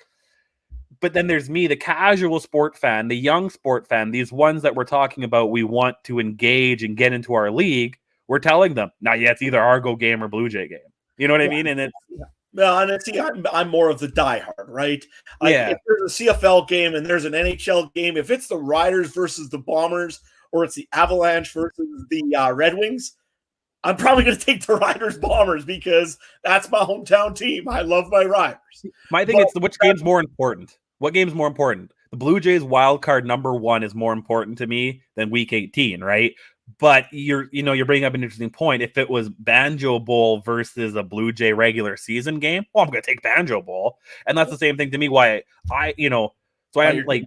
but then there's me, the casual sport fan, the young sport fan, these ones that we're talking about, we want to engage and get into our league. We're telling them, not yet, it's either Argo game or Blue Jay game. You know what I mean? And it's,
well, and see, I'm more of the diehard, right? If there's a CFL game and there's an NHL game, if it's the Riders versus the Bombers or it's the Avalanche versus the Red Wings, I'm probably going to take the Riders Bombers because that's my hometown team. I love my Riders.
My thing is, which game's more important? What game's more important? The Blue Jays wild card number 1 is more important to me than week 18, right? But you're bringing up an interesting point. If it was Banjo Bowl versus a Blue Jay regular season game, well, I'm going to take Banjo Bowl, and that's the same thing to me. Why I'm like,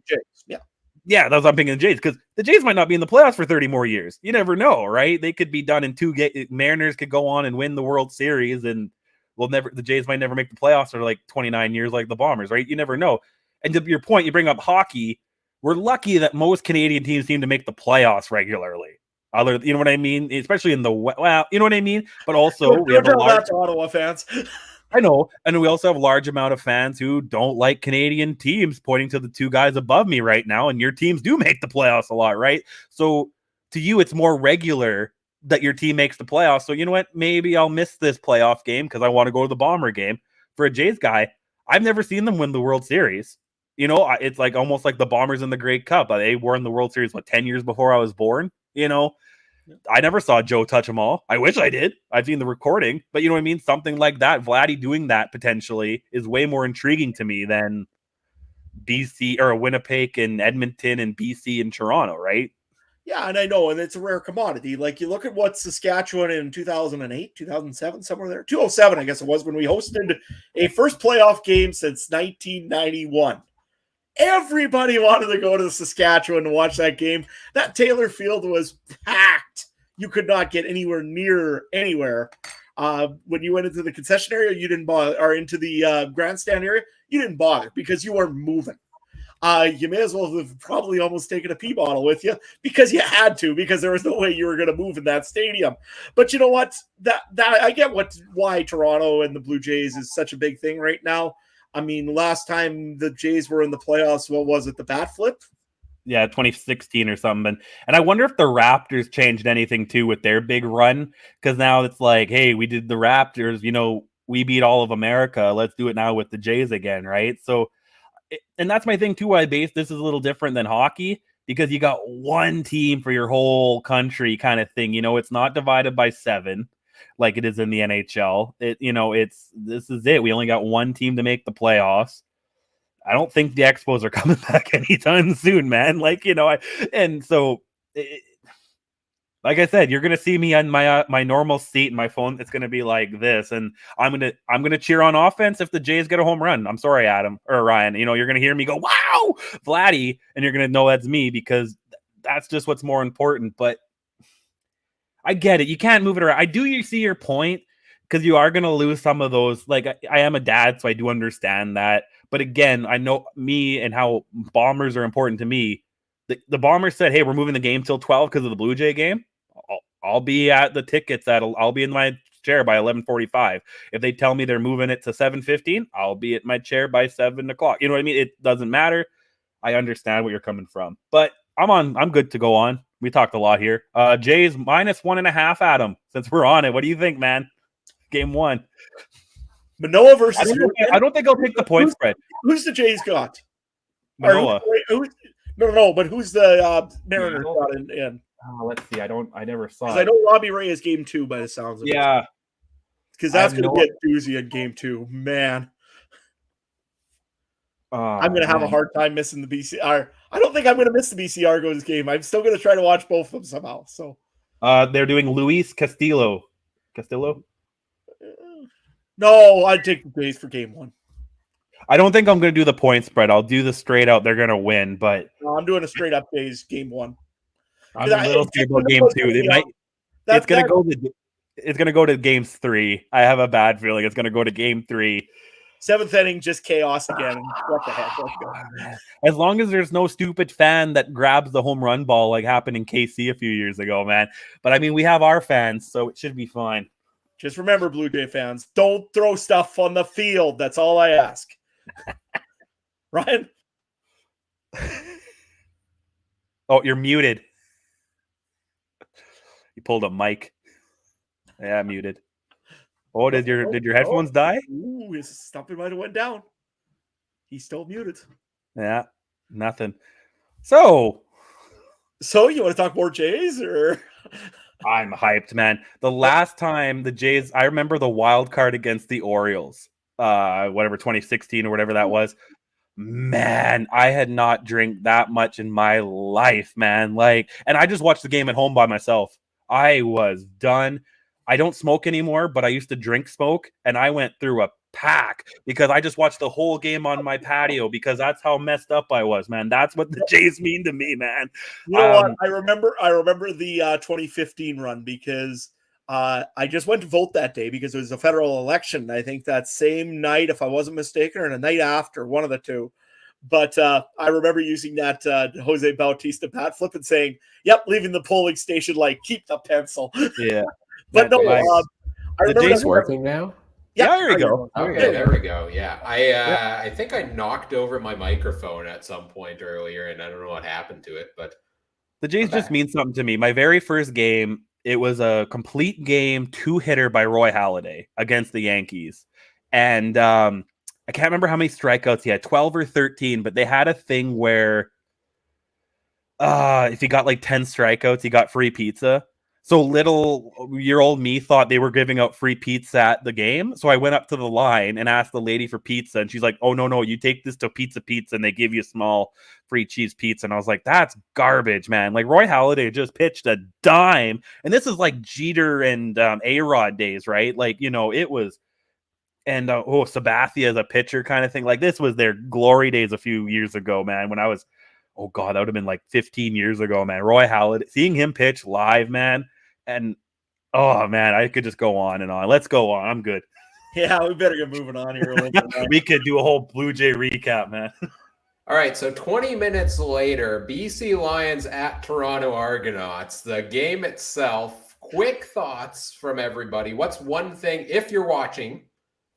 yeah, that's what I'm picking the Jays, because the Jays might not be in the playoffs for 30 more years. You never know, right? They could be done in 2 games. Mariners could go on and win the World Series, and the Jays might never make the playoffs for like 29 years, like the Bombers, right? You never know. And to your point, you bring up hockey. We're lucky that most Canadian teams seem to make the playoffs regularly. You know what I mean? Especially in the you know what I mean? But also, we have a large
Ottawa fans.
I know, and we also have a large amount of fans who don't like Canadian teams, pointing to the 2 guys above me right now, and your teams do make the playoffs a lot, right? So to you, it's more regular that your team makes the playoffs. So you know what? Maybe I'll miss this playoff game because I want to go to the Bomber game. For a Jays guy, I've never seen them win the World Series. It's like almost like the Bombers in the Grey Cup. They won the World Series 10 years before I was born. I never saw Joe touch them all. I wish I did. I've seen the recording, but you know what I mean? Something like that, Vladdy doing that potentially is way more intriguing to me than BC or Winnipeg and Edmonton and BC and Toronto, right?
Yeah, and I know, and it's a rare commodity. Like, you look at what Saskatchewan in 2008, 2007, somewhere there, 2007, I guess it was, when we hosted a first playoff game since 1991. Everybody wanted to go to Saskatchewan to watch that game. That Taylor Field was packed. You could not get anywhere near anywhere. When you went into the concession area, you didn't bother, or into the grandstand area, you didn't bother because you weren't moving. You may as well have probably almost taken a pee bottle with you because you had to, because there was no way you were going to move in that stadium. But you know what? That I get why Toronto and the Blue Jays is such a big thing right now. I mean, last time the Jays were in the playoffs, what was it, the bat flip?
Yeah, 2016 or something. And I wonder if the Raptors changed anything too with their big run, because now it's like, hey, we did the Raptors, we beat all of America. Let's do it now with the Jays again, right? So, and that's my thing too, why this is a little different than hockey, because you got one team for your whole country kind of thing. It's not divided by 7 like it is in the NHL. This is it. We only got one team to make the playoffs. I don't think the Expos are coming back anytime soon, man. Like I said, you're gonna see me on my normal seat in my phone. It's gonna be like this, and I'm gonna cheer on offense if the Jays get a home run. I'm sorry, Adam or Ryan. You're gonna hear me go, "Wow, Vladdy," and you're gonna know that's me, because that's just what's more important. But I get it. You can't move it around. I do see your point, because you are gonna lose some of those. Like I am a dad, so I do understand that. But again, I know me and how Bombers are important to me. The Bombers said, "Hey, we're moving the game till 12 because of the Blue Jay game." I'll be at the tickets. I'll be in my chair by 11:45. If they tell me they're moving it to 7:15, I'll be at my chair by 7 o'clock. You know what I mean? It doesn't matter. I understand where you're coming from, but I'm good to go on. We talked a lot here. Jays -1.5, Adam, since we're on it. What do you think, man? Game 1.
Manoah versus
I don't think I'll pick the point spread.
Who's the Jays got?
Manoah.
No, but who's the Mariners got in?
Let's see. I never saw it.
I know Robbie Ray is game 2 by the sounds of it.
Yeah.
Because that's going to get doozy in game 2. Man. I'm going to have a hard time missing the BC. I don't think I'm going to miss the BC Argos game. I'm still going to try to watch both of them somehow. So,
they're doing Luis Castillo.
No, I'd take the Jays for game 1.
I don't think I'm going to do the point spread. I'll do the straight out. They're going to win, but
no, I'm doing a straight up Jays game 1.
I'm a little scared about game 2. It's going to go to game 3. I have a bad feeling it's going to go to game 3.
7th inning, just chaos again. What the heck? Let's go.
As long as there's no stupid fan that grabs the home run ball like happened in KC a few years ago, man. But I mean, we have our fans, so it should be fine.
Just remember, Blue Jay fans, don't throw stuff on the field. That's all I ask. Ryan?
Oh, you're muted. You pulled a mic. Yeah, muted. Oh, did your headphones die?
Ooh, his stumping might have went down. He's still muted.
Yeah, nothing. So
you want to talk more Jays, or?
I'm hyped, man. The last time the Jays, I remember the wild card against the Orioles, 2016 or whatever that was. Man, I had not drank that much in my life, man. And I just watched the game at home by myself. I was done. I don't smoke anymore, but I used to drink smoke, and I went through a pack because I just watched the whole game on my patio because that's how messed up I was, man. That's what the Jays mean to me, man.
You know what? I remember the 2015 run because I just went to vote that day because it was a federal election. I think that same night, if I wasn't mistaken, or the night after, one of the two. But I remember using that Jose Bautista bat flip and saying, "Yep, leaving the polling station, keep the pencil."
Yeah.
But no,
nice.
I remember
Jays working now.
Yeah, there we go.
Okay, there we go. Yeah, I think I knocked over my microphone at some point earlier, and I don't know what happened to it, but
the Jays just mean something to me. My very first game, it was a complete game 2-hitter by Roy Halladay against the Yankees, and I can't remember how many strikeouts he had, 12 or 13, but they had a thing where if he got 10 strikeouts, he got free pizza. So little-year-old me thought they were giving out free pizza at the game. So I went up to the line and asked the lady for pizza. And she's like, oh, no, you take this to Pizza and they give you a small free cheese pizza. And I was like, that's garbage, man. Like Roy Halladay just pitched a dime. And this is like Jeter and A-Rod days, right? Like, it was. And Sabathia as a pitcher kind of thing. Like this was their glory days a few years ago, man, when I was, oh God, that would have been like 15 years ago, man. Roy Halladay, seeing him pitch live, man. And, oh, man, I could just go on and on. Let's go on. I'm good.
Yeah, we better get moving on here a little bit.
We could do a whole Blue Jay recap, man.
All right, so 20 minutes later, BC Lions at Toronto Argonauts. The game itself, quick thoughts from everybody. What's one thing, if you're watching,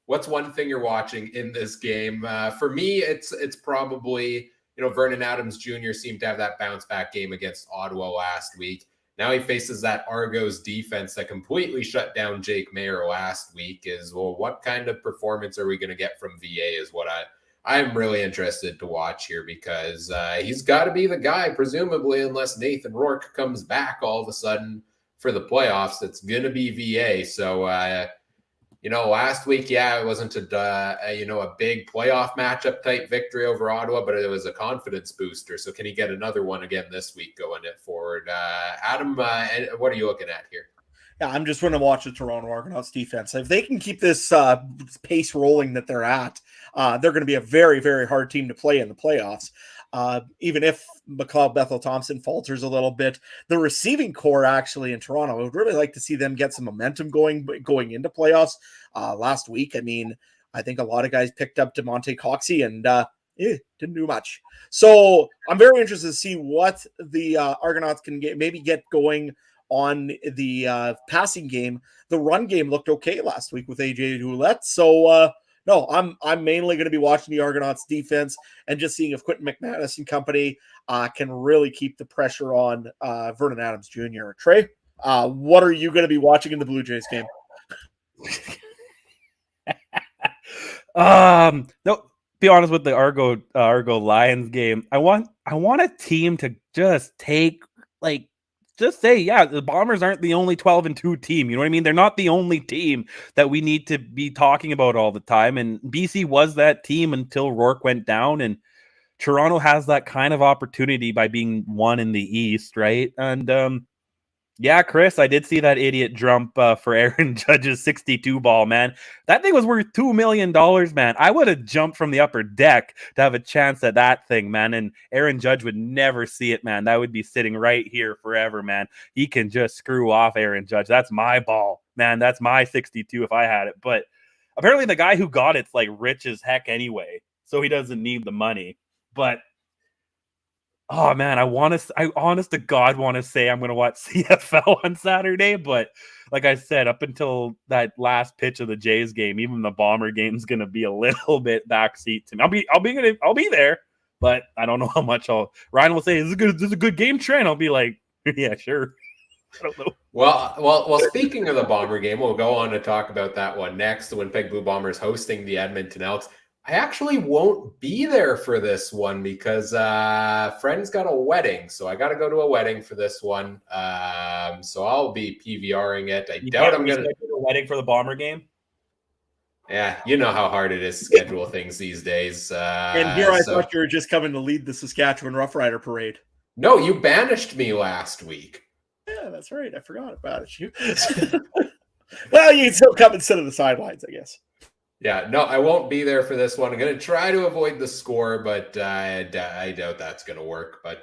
what's one thing you're watching in this game? For me, it's probably, Vernon Adams Jr. seemed to have that bounce back game against Ottawa last week. Now he faces that Argos defense that completely shut down Jake Mayer last week. What kind of performance are we going to get from VA is what I'm really interested to watch here, because he's got to be the guy, presumably, unless Nathan Rourke comes back all of a sudden for the playoffs. It's going to be VA. So, last week, it wasn't a big playoff matchup type victory over Ottawa, but it was a confidence booster. So can he get another one again this week going it forward? Adam, what are you looking at here?
Yeah, I'm just going to watch the Toronto Argonauts defense. If they can keep this pace rolling that they're at, they're going to be a very, very hard team to play in the playoffs. Even if McLeod Bethel-Thompson falters a little bit, the receiving core actually in Toronto, I would really like to see them get some momentum going into playoffs. Last week, I think a lot of guys picked up DeMonte Coxey and didn't do much. So I'm very interested to see what the Argonauts can get going on the passing game. The run game looked okay last week with AJ Ouellette. So no, I'm mainly going to be watching the Argonauts defense and just seeing if Quentin McManus and company can really keep the pressure on Vernon Adams Jr. Trey, what are you going to be watching in the Blue Jays game?
No, be honest with the Argo Lions game. I want a team to just take just say, the Bombers aren't the only 12-2 team. You know what I mean? They're not the only team that we need to be talking about all the time. And BC was that team until Rourke went down. And Toronto has that kind of opportunity by being one in the East, right? And Chris, I did see that idiot jump for Aaron Judge's 62 ball, man. That thing was worth $2 million, man. I would have jumped from the upper deck to have a chance at that thing, man. And Aaron Judge would never see it, man. That would be sitting right here forever, man. He can just screw off Aaron Judge. That's my ball, man. That's my 62 if I had it. But apparently the guy who got it's rich as heck anyway, so he doesn't need the money. But oh man, I honest to God want to say I'm going to watch CFL on Saturday, but like I said, up until that last pitch of the Jays game, even the Bomber game is going to be a little bit backseat to me. I'll be there, but I don't know how much Ryan will say, this is a good game, Trent. I'll be like, yeah, sure. I don't know.
Well, speaking of the Bomber game, we'll go on to talk about that one next. The Winnipeg Blue Bombers hosting the Edmonton Elks. I actually won't be there for this one because friend's got a wedding, so I got to go to a wedding for this one. So I'll be PVRing it. I doubt I'm going to
do a wedding for the Bomber game.
Yeah, you know how hard it is to schedule things these days.
And here I thought you were just coming to lead the Saskatchewan Rough Rider Parade.
No, you banished me last week.
Yeah, that's right. I forgot about it. Well, you can still come and sit on the sidelines, I guess.
Yeah, no, I won't be there for this one. I'm going to try to avoid the score, but I doubt that's going to work. But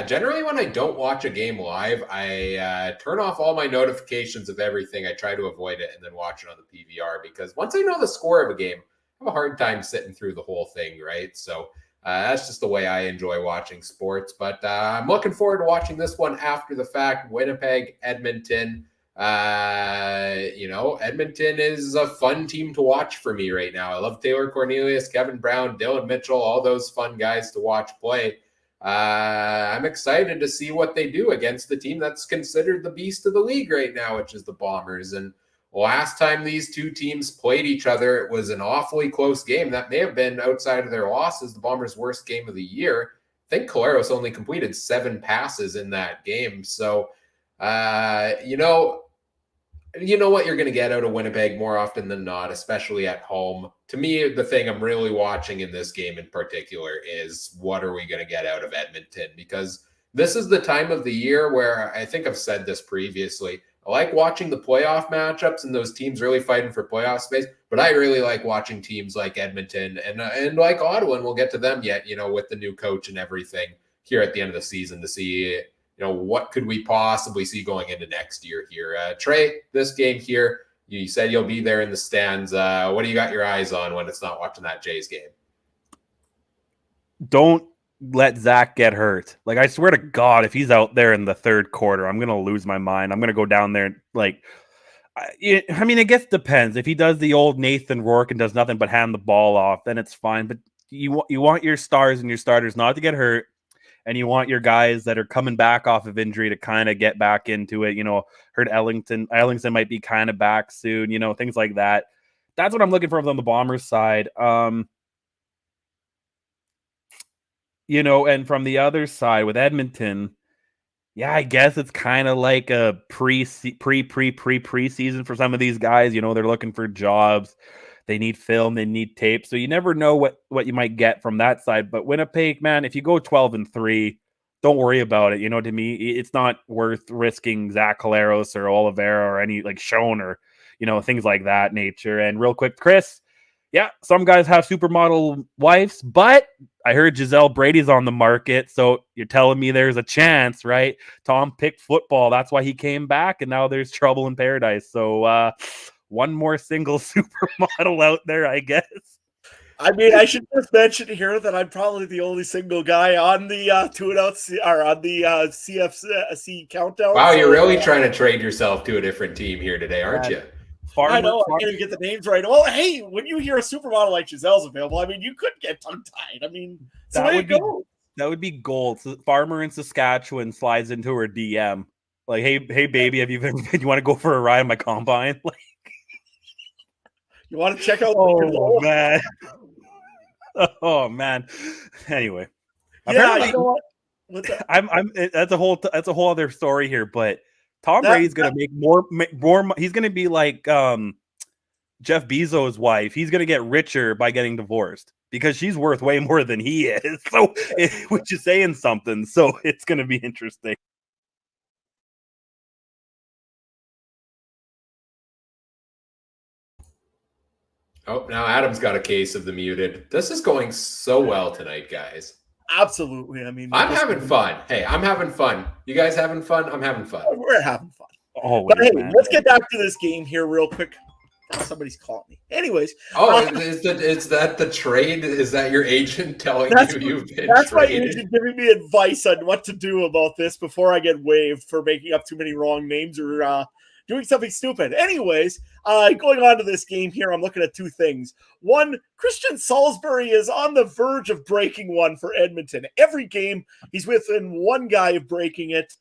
generally when I don't watch a game live, I turn off all my notifications of everything. I try to avoid it and then watch it on the PVR because once I know the score of a game, I have a hard time sitting through the whole thing, right? So that's just the way I enjoy watching sports. But I'm looking forward to watching this one after the fact. Winnipeg, Edmonton. Edmonton is a fun team to watch for me right now. I love Taylor Cornelius, Kevin Brown, Dylan Mitchell, all those fun guys to watch play. I'm excited to see what they do against the team that's considered the beast of the league right now, which is the Bombers. And last time these two teams played each other, it was an awfully close game. That may have been, outside of their losses, the Bombers' worst game of the year. I think Collaros only completed 7 passes in that game. So You know what you're going to get out of Winnipeg more often than not, especially at home. To me, the thing I'm really watching in this game in particular is what are we going to get out of Edmonton? Because this is the time of the year where I think I've said this previously. I like watching the playoff matchups and those teams really fighting for playoff space, but I really like watching teams like Edmonton and like Ottawa, and we'll get to them yet, with the new coach and everything here at the end of the season to see, what could we possibly see going into next year here? Trey, this game here, you said you'll be there in the stands. What do you got your eyes on when it's not watching that Jays game?
Don't let Zach get hurt. Like, I swear to God, if he's out there in the third quarter, I'm going to lose my mind. I'm going to go down there and, I mean, I guess it depends. If he does the old Nathan Rourke and does nothing but hand the ball off, then it's fine. But you want your stars and your starters not to get hurt, and you want your guys that are coming back off of injury to kind of get back into it. Heard Ellington might be kind of back soon, things like that. That's what I'm looking for on the Bombers side. And from the other side with Edmonton, yeah, I guess it's kind of like a preseason for some of these guys. They're looking for jobs. They need film. They need tape. So you never know what you might get from that side. But Winnipeg, man, if you go 12-3, don't worry about it. To me, it's not worth risking Zach Collaros or Oliveira or any Schoen or, things like that nature. And real quick, Chris, yeah, some guys have supermodel wives, but I heard Giselle Brady's on the market, so you're telling me there's a chance, right? Tom picked football. That's why he came back, and now there's trouble in paradise. So one more single supermodel out there, I guess.
I mean, I should just mention here that I'm probably the only single guy on the Two and Outs or on the CFC countdown.
Wow, you're really trying to trade yourself to a different team here today, aren't you?
I know, I can't even get the names right. Well, hey, when you hear a supermodel like Giselle's available, I mean, you could get tongue-tied. I mean, that
would be gold. So Farmer in Saskatchewan slides into her DM. Like, hey, baby, you want to go for a ride on my combine?
You want to check out?
Oh, man. Oh, man. Anyway.
Yeah, you know what?
That's a whole other story here, but Tom Brady's going to make more. He's going to be like Jeff Bezos' wife. He's going to get richer by getting divorced because she's worth way more than he is. So, which is saying something. So it's going to be interesting.
Oh, now Adam's got a case of the muted. This is going so well tonight, guys.
Absolutely. I mean,
I'm having fun. Hey, I'm having fun. You guys having fun? I'm having fun.
We're having fun.
Always,
but hey,
man.
Let's get back to this game here real quick. Oh, somebody's calling me. Anyways.
Is that the trade? Is that your agent telling you've been
That's
traded?
My agent giving me advice on what to do about this before I get waived for making up too many wrong names or doing something stupid. Anyways, going on to this game here, I'm looking at two things. One, Christian Salisbury is on the verge of breaking one for Edmonton. Every game, he's within one guy of breaking it.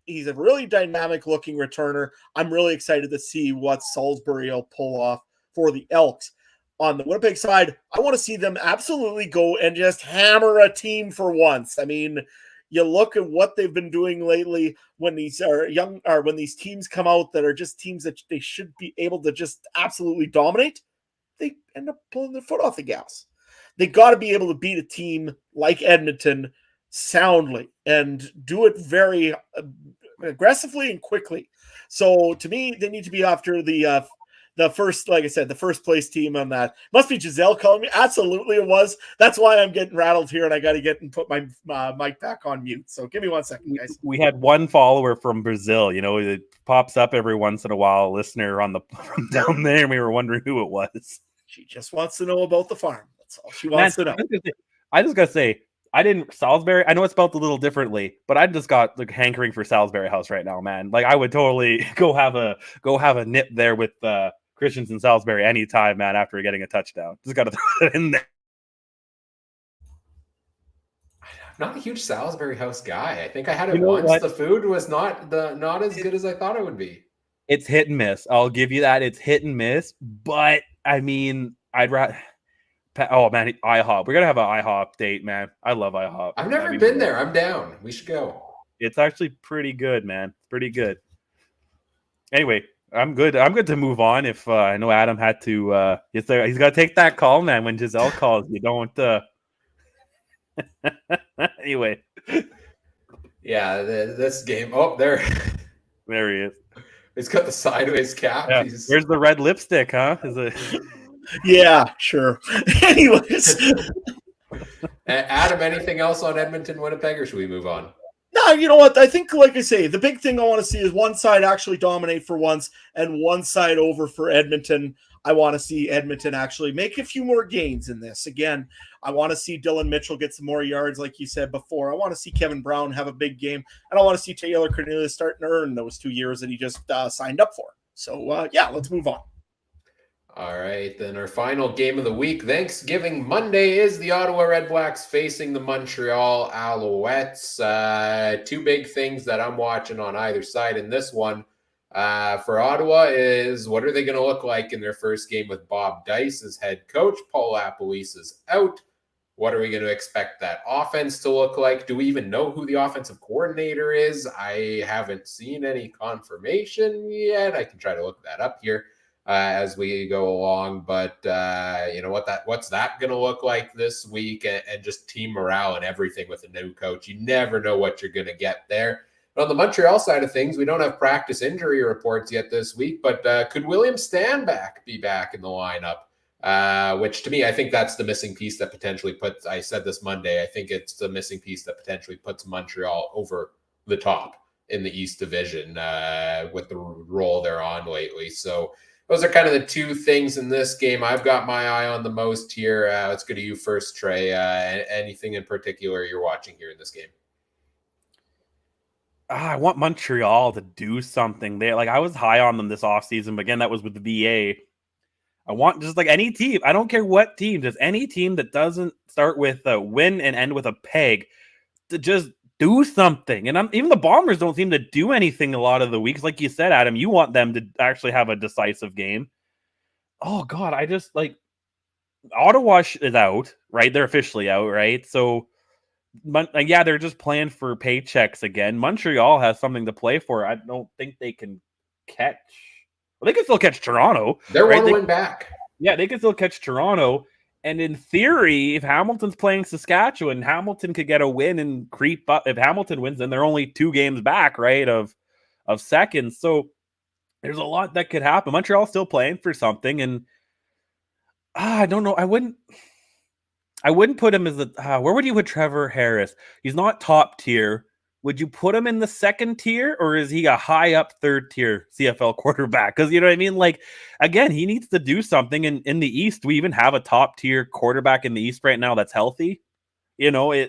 He's a really dynamic-looking returner. I'm really excited to see what Salisbury will pull off for the Elks. On the Winnipeg side, I want to see them absolutely go and just hammer a team for once. I mean, you look at what they've been doing lately when these are young, or when these teams come out that are just teams that they should be able to just absolutely dominate, they end up pulling their foot off the gas. They got to be able to beat a team like Edmonton soundly and do it very aggressively and quickly. So to me, they need to be after the first, like I said, the first place team on that. Must be Giselle calling me. Absolutely it was. That's why I'm getting rattled here and I got to get and put my mic back on mute. So give me 1 second, guys.
We had one follower from Brazil, it pops up every once in a while, a listener from down there, and we were wondering who it was.
She just wants to know about the farm. That's all she wants to know.
I just got to say, Salisbury, I know it's spelled a little differently, but I just got hankering for Salisbury House right now, man. Like, I would totally go have a nip there with Christians and Salisbury anytime, man, after getting a touchdown. Just got to throw that in there.
I'm not a huge Salisbury House guy. I think I had it once. What? The food was not as good as I thought it would be.
It's hit and miss. I'll give you that. It's hit and miss, but I mean, I'd rather. Oh man, IHOP. We're gonna have an IHOP date, man. I love IHOP.
I've never been there. I'm down. We should go.
It's actually pretty good, man. Pretty good. Anyway, I'm good. I'm good to move on. If I know Adam had to, he's got to take that call, man. When Giselle calls, you don't. Anyway,
Yeah, this game. Oh, there
he is.
He's got the sideways cap.
Yeah. Where's the red lipstick, huh? Is it?
Yeah, sure. Anyways,
Adam, anything else on Edmonton, Winnipeg, or should we move on?
no, you know what? I think, like I say, the big thing I want to see is one side actually dominate for once and one side over for Edmonton. I want to see Edmonton actually make a few more gains in this. Again, I want to see Dylan Mitchell get some more yards, like you said before. I want to see Kevin Brown have a big game. And I want to see Taylor Cornelius starting to earn those 2 years that he just signed up for. So, yeah, let's move on.
All right, then our final game of the week, Thanksgiving Monday, is the Ottawa Redblacks facing the Montreal Alouettes. Two big things that I'm watching on either side in this one. For Ottawa is, what are they going to look like in their first game with Bob Dice as head coach? Paul LaPolice is out. What are we going to expect that offense to look like? Do we even know who the offensive coordinator is? I haven't seen any confirmation yet. I can try to look that up here as we go along, but you know what's that going to look like this week, and just team morale and everything with a new coach. You never know what you're going to get there. But on the Montreal side of things, we don't have practice injury reports yet this week, but could William Stanback be back in the lineup? Which to me, I think that's the missing piece that potentially puts, I said this Monday, I think it's the missing piece that potentially puts Montreal over the top in the East Division with the role they're on lately. So those are kind of the two things in this game I've got my eye on the most here. Let's go to you first, Trey. Anything in particular you're watching here in this game?
I want Montreal to do something. I was high on them this offseason, but again, that was with the VA. I want just like any team. I don't care what team, just any team that doesn't start with a win and end with a peg to just do something. And even the Bombers don't seem to do anything a lot of the weeks. Like you said, Adam, you want them to actually have a decisive game. Oh, God, I just Ottawa is out, right? They're officially out, right? So, yeah, they're just playing for paychecks again. Montreal has something to play for. I don't think they can catch. Well, they can still catch Toronto.
They're
right?
one win back.
Yeah, they can still catch Toronto. And in theory, if Hamilton's playing Saskatchewan, Hamilton could get a win and creep up. If Hamilton wins, then they're only 2 games back, right, of second. So there's a lot that could happen. Montreal's still playing for something, and I don't know. I wouldn't put him as where would you put Trevor Harris? He's not top tier. Would you put him in the second tier, or is he a high up third tier CFL quarterback? Because you know what I mean? Again, he needs to do something. And in the East, we even have a top tier quarterback in the East right now that's healthy. You know,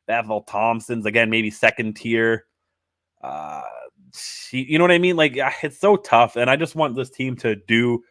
Bethel Thompson's again, maybe second tier. You know what I mean? It's so tough. And I just want this team to do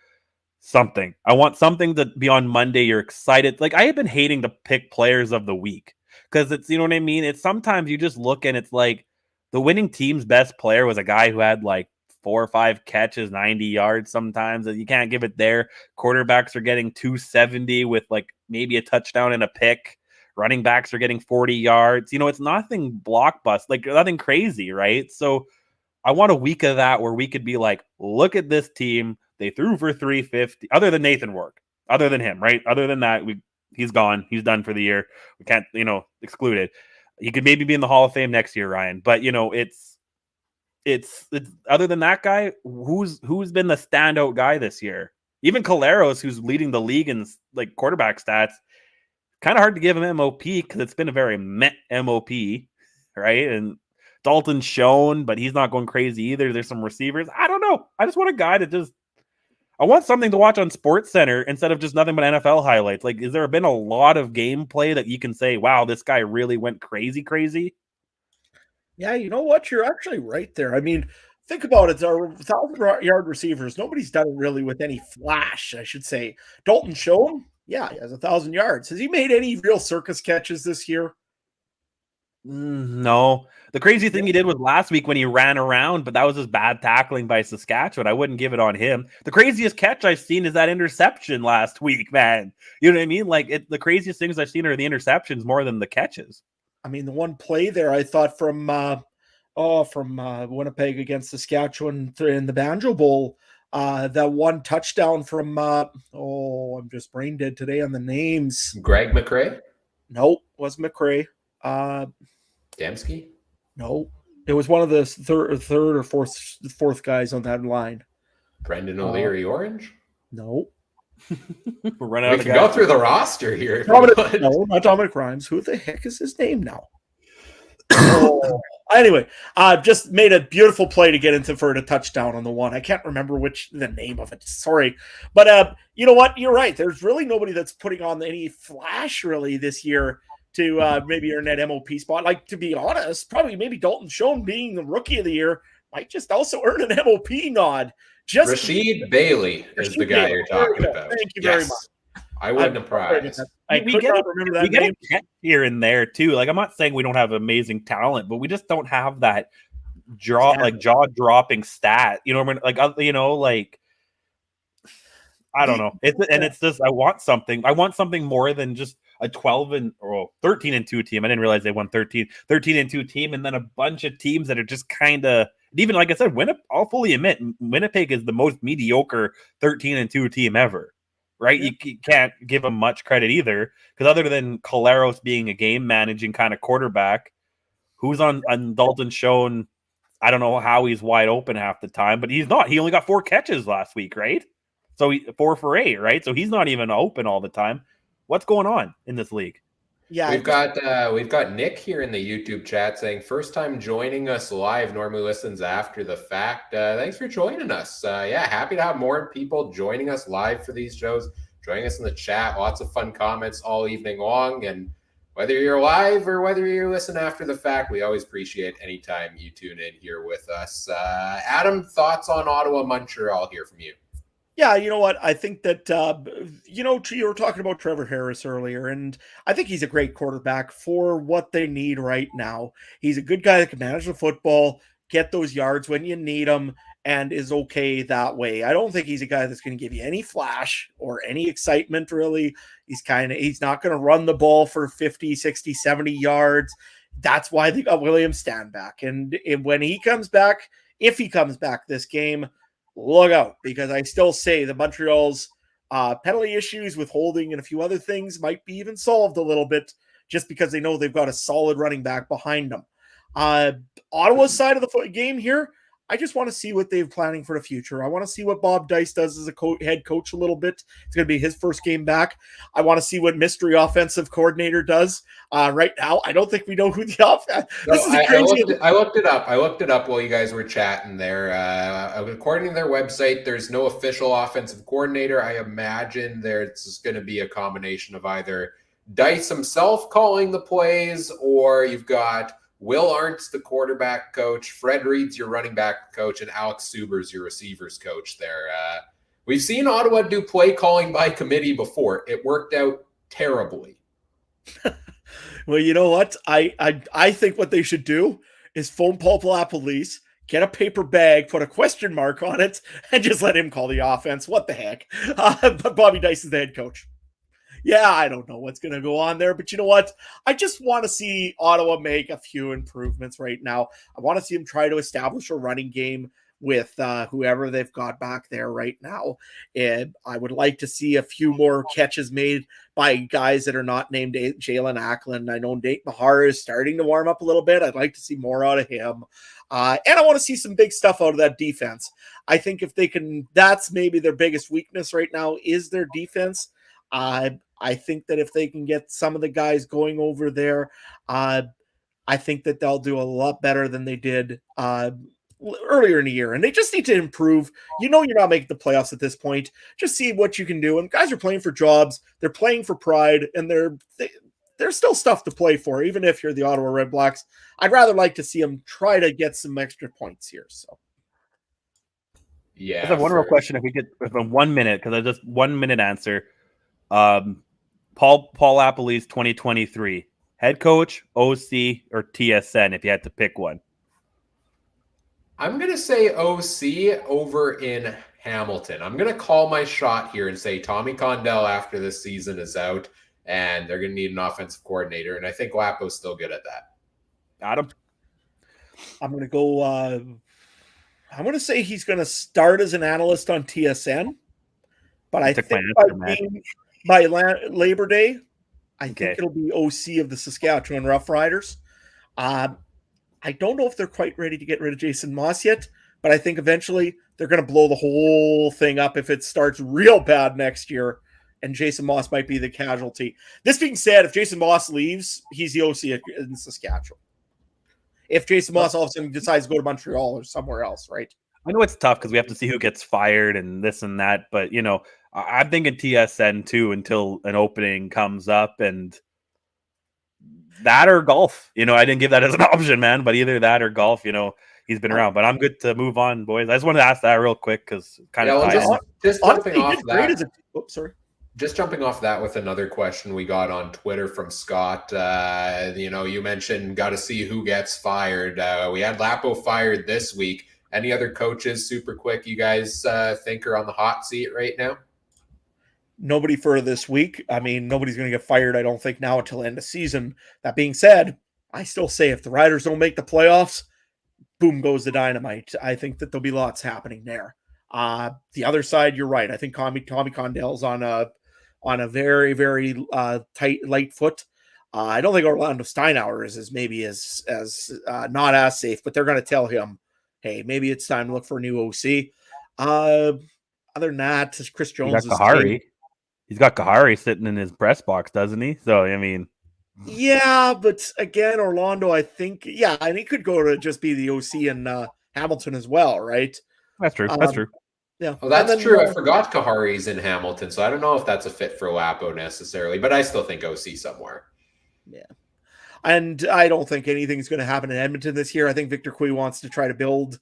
something. I want something to be on Monday. You're excited. I have been hating to pick players of the week. Because it's, you know what I mean? It's sometimes you just look and it's the winning team's best player was a guy who had 4 or 5 catches, 90 yards sometimes. You can't give it there. Quarterbacks are getting 270 with maybe a touchdown and a pick. Running backs are getting 40 yards. You know, it's nothing blockbuster, nothing crazy, right? So I want a week of that where we could be look at this team. They threw for 350, other than Nathan Rourke, other than him, right? Other than that, he's gone. He's done for the year. We can't, exclude it. He could maybe be in the Hall of Fame next year, Ryan. But it's other than that guy, who's been the standout guy this year? Even Caleros, who's leading the league in quarterback stats, kind of hard to give him MOP because it's been a very meh MOP, right? And Dalton's shown, but he's not going crazy either. There's some receivers. I don't know. I just want a guy to I want something to watch on SportsCenter instead of just nothing but NFL highlights. Is there been a lot of gameplay that you can say, wow, this guy really went crazy?
Yeah, you know what? You're actually right there. I mean, think about it. Our 1,000-yard receivers, nobody's done it really with any flash, I should say. Dalton Schoen, yeah, he has 1,000 yards. Has he made any real circus catches this year?
No. The crazy thing he did was last week when he ran around, but that was just bad tackling by Saskatchewan. I wouldn't give it on him. The craziest catch I've seen is that interception last week, man. You know what I mean? The craziest things I've seen are the interceptions more than the catches.
I mean, the one play there I thought from Winnipeg against Saskatchewan in the Banjo Bowl, that one touchdown from I'm just brain dead today on the names.
Greg McRae?
Nope, was McRae.
Dembski?
No, it was one of the third or fourth guys on that line.
Brendan O'Leary Orange?
No.
We're running out
We
of
can
guys.
go through the roster here.
No, not Dominic Rhymes. Who the heck is his name now? Anyway, just made a beautiful play to get into for a touchdown on the one. I can't remember the name of it. Sorry. But you know what? You're right. There's really nobody that's putting on any flash really this year to maybe earn that MOP spot. Like, to be honest, probably maybe Dalton Schoen being the rookie of the year might just also earn an MOP nod. Just
Rashid Bailey is the guy you're talking about.
Thank you very much.
I wouldn't have prized.
We get a catch here and there too. Like, I'm not saying we don't have amazing talent, but we just don't have that jaw-dropping stat. You know what I mean? I don't know. It's just I want something. I want something more than just a 13-2 team. I didn't realize they won 13-2 team, and then a bunch of teams that are just kind of, even like I said, I'll fully admit Winnipeg is the most mediocre 13-2 team ever. Right? Yeah. You can't give him much credit either, because other than Collaros being a game managing kind of quarterback, who's on Dalton Schoen, I don't know how he's wide open half the time, but he's not. He only got 4 catches last week, right? So 4 for 8, right? So he's not even open all the time. What's going on in this league?
Yeah, we've got Nick here in the YouTube chat saying first time joining us live. Normally listens after the fact. Thanks for joining us. Happy to have more people joining us live for these shows. Joining us in the chat. Lots of fun comments all evening long. And whether you're live or whether you listen after the fact, we always appreciate any time you tune in here with us. Adam, thoughts on Ottawa, Montreal here from you?
Yeah, you know what? I think that, you were talking about Trevor Harris earlier, and I think he's a great quarterback for what they need right now. He's a good guy that can manage the football, get those yards when you need them, and is okay that way. I don't think he's a guy that's going to give you any flash or any excitement, really. He's not going to run the ball for 50, 60, 70 yards. That's why they got William Stanback. And when he comes back, if he comes back this game, look out, because I still say the Montreal's penalty issues with holding and a few other things might be even solved a little bit just because they know they've got a solid running back behind them. Ottawa's side of the game here, I just want to see what they're planning for the future. I want to see what Bob Dice does as a head coach a little bit. It's going to be his first game back. I want to see what mystery offensive coordinator does. Right now, I don't think we know who the offense.
I looked it up. I looked it up while you guys were chatting there. According to their website, there's no official offensive coordinator. I imagine there's going to be a combination of either Dice himself calling the plays, or you've got Will Arndt's the quarterback coach, Fred Reed's your running back coach, and Alex Suber's your receivers coach there. We've seen Ottawa do play calling by committee before. It worked out terribly.
Well, you know what? I think what they should do is phone Paul Lapalese, get a paper bag, put a question mark on it, and just let him call the offense. What the heck? But Bobby Dice is the head coach. Yeah, I don't know what's going to go on there, but you know what? I just want to see Ottawa make a few improvements right now. I want to see them try to establish a running game with whoever they've got back there right now. And I would like to see a few more catches made by guys that are not named Jalen Ackland. I know Nate Mahar is starting to warm up a little bit. I'd like to see more out of him. And I want to see some big stuff out of that defense. I think if they can, that's maybe their biggest weakness right now is their defense. I think that if they can get some of the guys going over there, I think that they'll do a lot better than they did earlier in the year. And they just need to improve. You know, you're not making the playoffs at this point. Just see what you can do. And guys are playing for jobs. They're playing for pride. And there's still stuff to play for, even if you're the Ottawa Red Blacks. I'd rather like to see them try to get some extra points here. So.
Yeah. I have one real question. If we get 1 minute, because I just 1 minute answer. Paul Lapalese 2023 head coach, OC, or TSN if you had to pick one.
I'm going to say OC over in Hamilton. I'm going to call my shot here and say Tommy Condell after this season is out, and they're going to need an offensive coordinator. And I think Lapo's still good at that.
Adam?
I'm going to go. I'm going to say he's going to start as an analyst on TSN, but I think by Labor Day, I think it'll be OC of the Saskatchewan Roughriders. I don't know if they're quite ready to get rid of Jason Moss yet, but I think eventually they're going to blow the whole thing up if it starts real bad next year, and Jason Moss might be the casualty. This being said, if Jason Moss leaves, he's the OC in Saskatchewan. If Jason Moss all of a sudden decides to go to Montreal or somewhere else, right?
I know it's tough because we have to see who gets fired and this and that, but, you know, I'm thinking TSN too until an opening comes up, and that or golf. You know, I didn't give that as an option, man, but either that or golf, you know, he's been around. But I'm good to move on, boys. I just wanted to ask that real quick because kind of
just jumping off that.
Sorry.
Just jumping off that with another question we got on Twitter from Scott. You know, you mentioned got to see who gets fired. We had Lapo fired this week. Any other coaches, super quick, you guys think are on the hot seat right now?
Nobody for this week. I mean, nobody's going to get fired, I don't think, now until end of season. That being said, I still say if the Riders don't make the playoffs, boom goes the dynamite. I think that there'll be lots happening there. The other side, you're right. I think Tommy Condell's on a very, very tight, light foot. I don't think Orlando Steinauer is as not as safe, but they're going to tell him, hey, maybe it's time to look for a new OC. Other than that, Chris Jones
He's got Kahari sitting in his press box, doesn't he? So, I mean.
Yeah, but again, Orlando, I think, and he could go to just be the OC in Hamilton as well, right?
That's true. That's true.
Yeah.
Well, that's true. I forgot Kahari's in Hamilton, so I don't know if that's a fit for Lapo necessarily, but I still think OC somewhere.
Yeah. And I don't think anything's going to happen in Edmonton this year. I think Victor Cui wants to try to build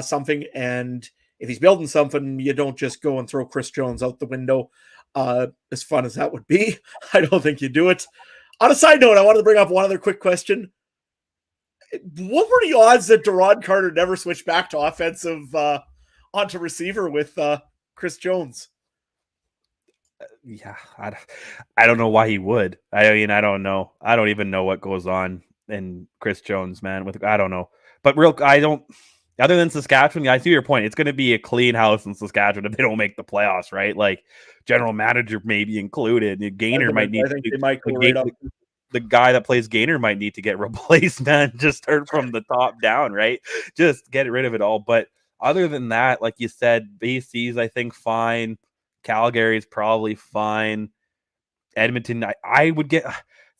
something, and if he's building something, you don't just go and throw Chris Jones out the window. As fun as that would be, I don't think you do it. On a side note, I wanted to bring up one other quick question. What were the odds that Deron Carter never switched back to offensive onto receiver with Chris Jones?
Yeah, I don't know why he would. I mean, I don't know. I don't even know what goes on in Chris Jones, man. I don't know. But other than Saskatchewan, I see your point. It's going to be a clean house in Saskatchewan if they don't make the playoffs, right? Like general manager maybe included. Gainer might need. The guy that plays Gainer might need to get replaced, man. Just start from the top down, right? Just get rid of it all. But other than that, like you said, BC's I think fine. Calgary's probably fine. Edmonton, I would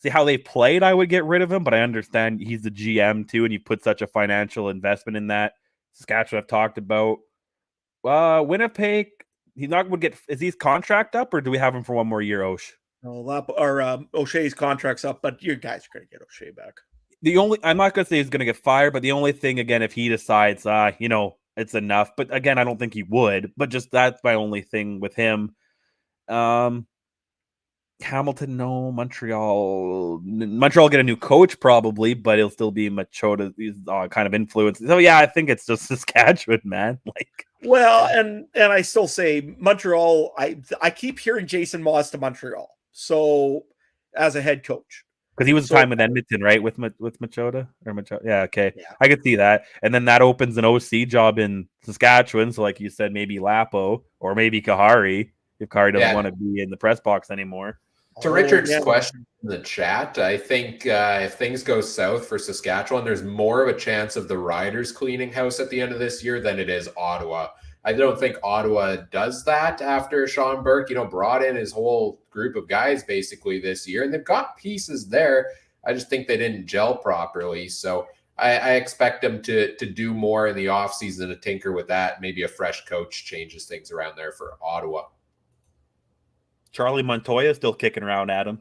see how they played. I would get rid of him, but I understand he's the GM too, and you put such a financial investment in that. Saskatchewan I've talked about. Winnipeg, is his contract up, or do we have him for one more year, Osh?
No, O'Shea's contract's up, but you guys are going to get O'Shea back.
I'm not going to say he's going to get fired, but the only thing, again, if he decides, it's enough. But again, I don't think he would. But just that's my only thing with him. Hamilton, no. Montreal get a new coach probably, but it'll still be Machota kind of influence. So yeah, I think it's just Saskatchewan, man.
Well, and I still say Montreal. I keep hearing Jason Moss to Montreal. So as a head coach.
Because he was time with Edmonton, right? With Machota or Machota. Yeah, okay. Yeah. I could see that. And then that opens an OC job in Saskatchewan. So like you said, maybe Lapo or maybe Kahari, if Kahari doesn't want to be in the press box anymore.
To Richard's question in the chat, I think if things go south for Saskatchewan, there's more of a chance of the Riders cleaning house at the end of this year than it is Ottawa. I don't think Ottawa does that after Sean Burke, brought in his whole group of guys basically this year, and they've got pieces there. I just think they didn't gel properly. So I expect them to do more in the offseason to tinker with that. Maybe a fresh coach changes things around there for Ottawa.
Charlie Montoya still kicking around, Adam.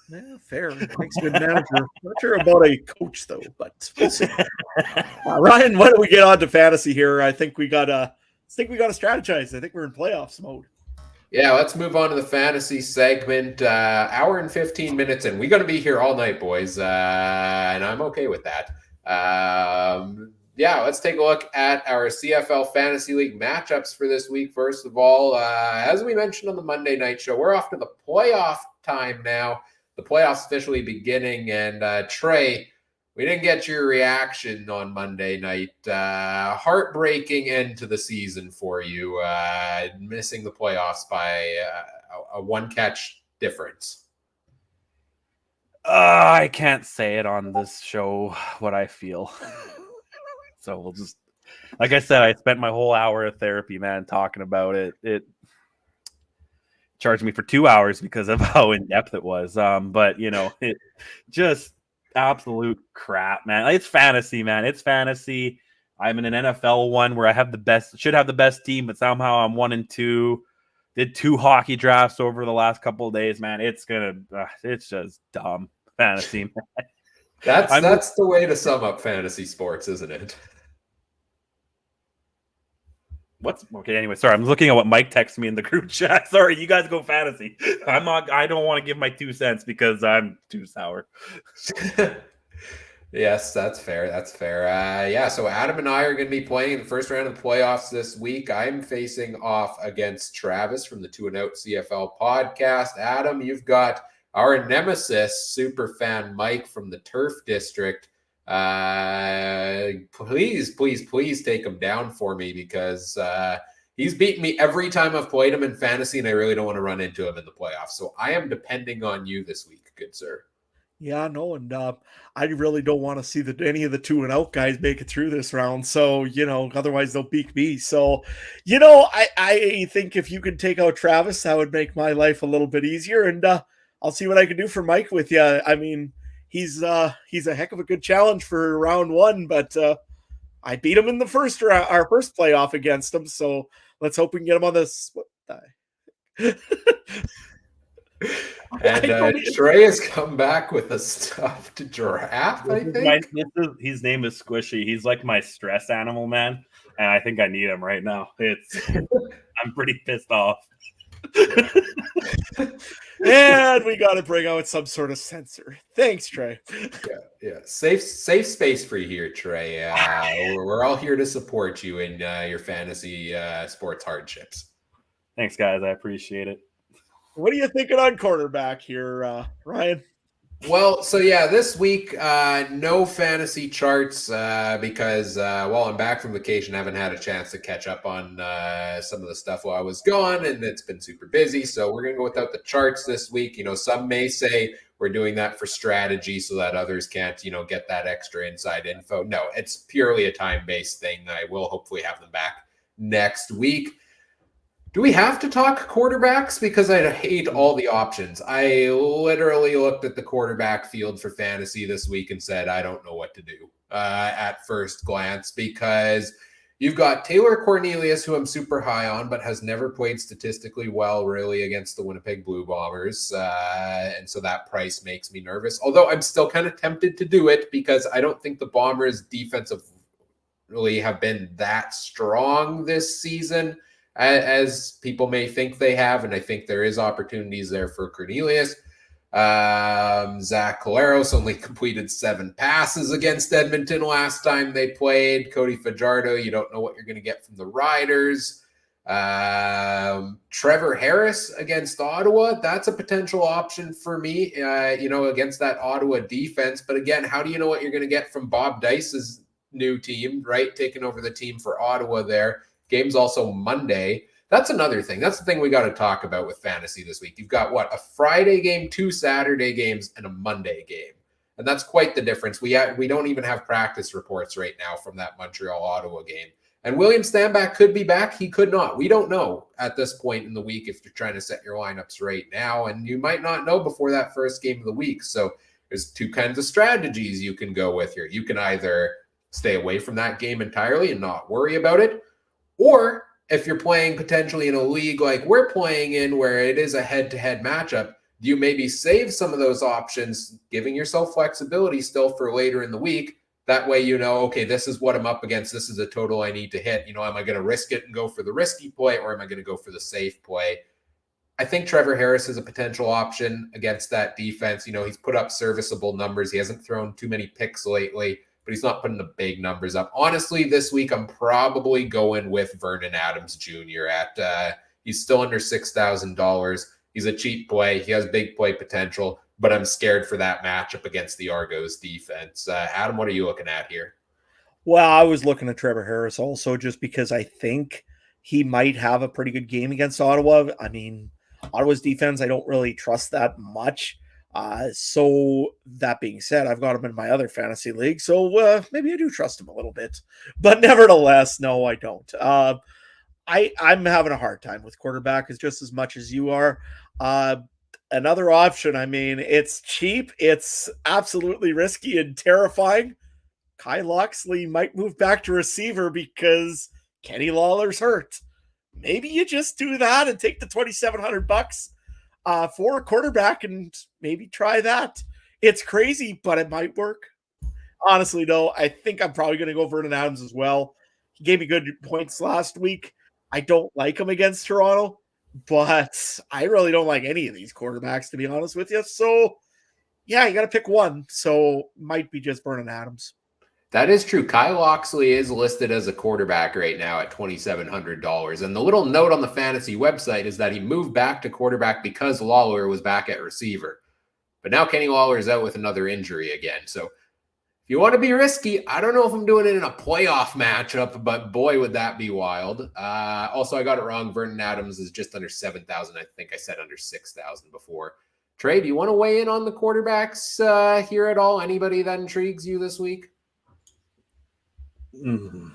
Yeah, fair. Makes a good manager. Not sure about a coach though, but we'll see. Ryan, why don't we get on to fantasy here? I think we gotta strategize. I think we're in playoffs mode.
Yeah, let's move on to the fantasy segment. Hour and 15 minutes in. We're going to be here all night, boys, and I'm okay with that. Let's take a look at our CFL Fantasy League matchups for this week. First of all, as we mentioned on the Monday night show, we're off to the playoff time now. The playoffs officially beginning, and Trey, we didn't get your reaction on Monday night. Heartbreaking end to the season for you, missing the playoffs by a one-catch difference.
I can't say it on this show what I feel. So we'll just, like I said, I spent my whole hour of therapy, man, talking about it. It charged me for 2 hours because of how in-depth it was. But, it just absolute crap, man. It's fantasy, man. It's fantasy. I'm in an NFL one where I have should have the best team, but somehow I'm 1-2. Did 2 hockey drafts over the last couple of days, man. It's just dumb fantasy, man.
That's the way to sum up fantasy sports, isn't it?
Okay, anyway, sorry. I'm looking at what Mike texted me in the group chat. Sorry, you guys go fantasy. I don't want to give my 2 cents because I'm too sour.
Yes, that's fair. That's fair. So Adam and I are going to be playing in the first round of the playoffs this week. I'm facing off against Travis from the 2 and Out CFL podcast. Adam, you've got our nemesis, super fan Mike from the Turf District. Please take him down for me because he's beaten me every time I've played him in fantasy, and I really don't want to run into him in the playoffs. So I am depending on you this week, good sir.
Yeah, no, and I really don't want to see any of the 2 and Out guys make it through this round. So, otherwise they'll beat me. So, I think if you could take out Travis, that would make my life a little bit easier. And I'll see what I can do for Mike with you. I mean, he's a heck of a good challenge for round 1, but I beat him in the our first playoff against him. So let's hope we can get him on this.
And Trey has come back with a stuffed giraffe, I think.
His name is Squishy. He's like my stress animal, man. And I think I need him right now. I'm pretty pissed off.
And we got to bring out some sort of sensor. Thanks, Trey.
Yeah. Safe space for you here, Trey. We're all here to support you in your fantasy sports hardships.
Thanks, guys. I appreciate it.
What are you thinking on quarterback here, Ryan?
Well, so this week, no fantasy charts because while I'm back from vacation, I haven't had a chance to catch up on some of the stuff while I was gone, and it's been super busy. So we're going to go without the charts this week. Some may say we're doing that for strategy so that others can't, get that extra inside info. No, it's purely a time-based thing. I will hopefully have them back next week. Do we have to talk quarterbacks? Because I hate all the options. I literally looked at the quarterback field for fantasy this week and said, I don't know what to do at first glance, because you've got Taylor Cornelius, who I'm super high on, but has never played statistically well, really, against the Winnipeg Blue Bombers. And so that price makes me nervous. Although I'm still kind of tempted to do it because I don't think the Bombers defensively have been that strong this season as people may think they have, and I think there is opportunities there for Cornelius. Zach Collaros only completed 7 passes against Edmonton last time they played. Cody Fajardo, you don't know what you're going to get from the Riders. Trevor Harris against Ottawa, that's a potential option for me, against that Ottawa defense. But again, how do you know what you're going to get from Bob Dice's new team, right? Taking over the team for Ottawa there. Game's also Monday. That's another thing. That's the thing we got to talk about with fantasy this week. You've got a Friday game, 2 Saturday games, and a Monday game. And that's quite the difference. We don't even have practice reports right now from that Montreal-Ottawa game. And William Stanback could be back. He could not. We don't know at this point in the week if you're trying to set your lineups right now. And you might not know before that first game of the week. So there's 2 kinds of strategies you can go with here. You can either stay away from that game entirely and not worry about it, or if you're playing potentially in a league like we're playing in where it is a head-to-head matchup, you maybe save some of those options, giving yourself flexibility still for later in the week. That way, okay, this is what I'm up against. This is a total I need to hit. Am I going to risk it and go for the risky play, or am I going to go for the safe play? I think Trevor Harris is a potential option against that defense. He's put up serviceable numbers. He hasn't thrown too many picks lately, but he's not putting the big numbers up. Honestly, this week, I'm probably going with Vernon Adams Jr. He's still under $6,000. He's a cheap play. He has big play potential, but I'm scared for that matchup against the Argos defense. Adam, what are you looking at here?
Well, I was looking at Trevor Harris also just because I think he might have a pretty good game against Ottawa. I mean, Ottawa's defense, I don't really trust that much. So that being said, I've got him in my other fantasy league, so maybe I do trust him a little bit. But nevertheless, no, I don't. I'm having a hard time with quarterback as just as much as you are. Another option, I mean, it's cheap, it's absolutely risky and terrifying. Kyle Loxley might move back to receiver because Kenny Lawler's hurt. Maybe you just do that and take the $2,700 for a quarterback and maybe try that. It's crazy, but it might work. Honestly, though, I think I'm probably going to go Vernon Adams as well. He gave me good points last week. I don't like him against Toronto, but I really don't like any of these quarterbacks, to be honest with you. So, yeah, you got to pick one. So, might be just Vernon Adams.
That is true. Kyle Loxley is listed as a quarterback right now at $2,700. And the little note on the fantasy website is that he moved back to quarterback because Lawler was back at receiver. But now Kenny Lawler is out with another injury again. So if you want to be risky, I don't know if I'm doing it in a playoff matchup, but boy, would that be wild. Also, I got it wrong. Vernon Adams is just under 7,000. I think I said under 6,000 before. Trey, do you want to weigh in on the quarterbacks here at all? Anybody that intrigues you this week?
And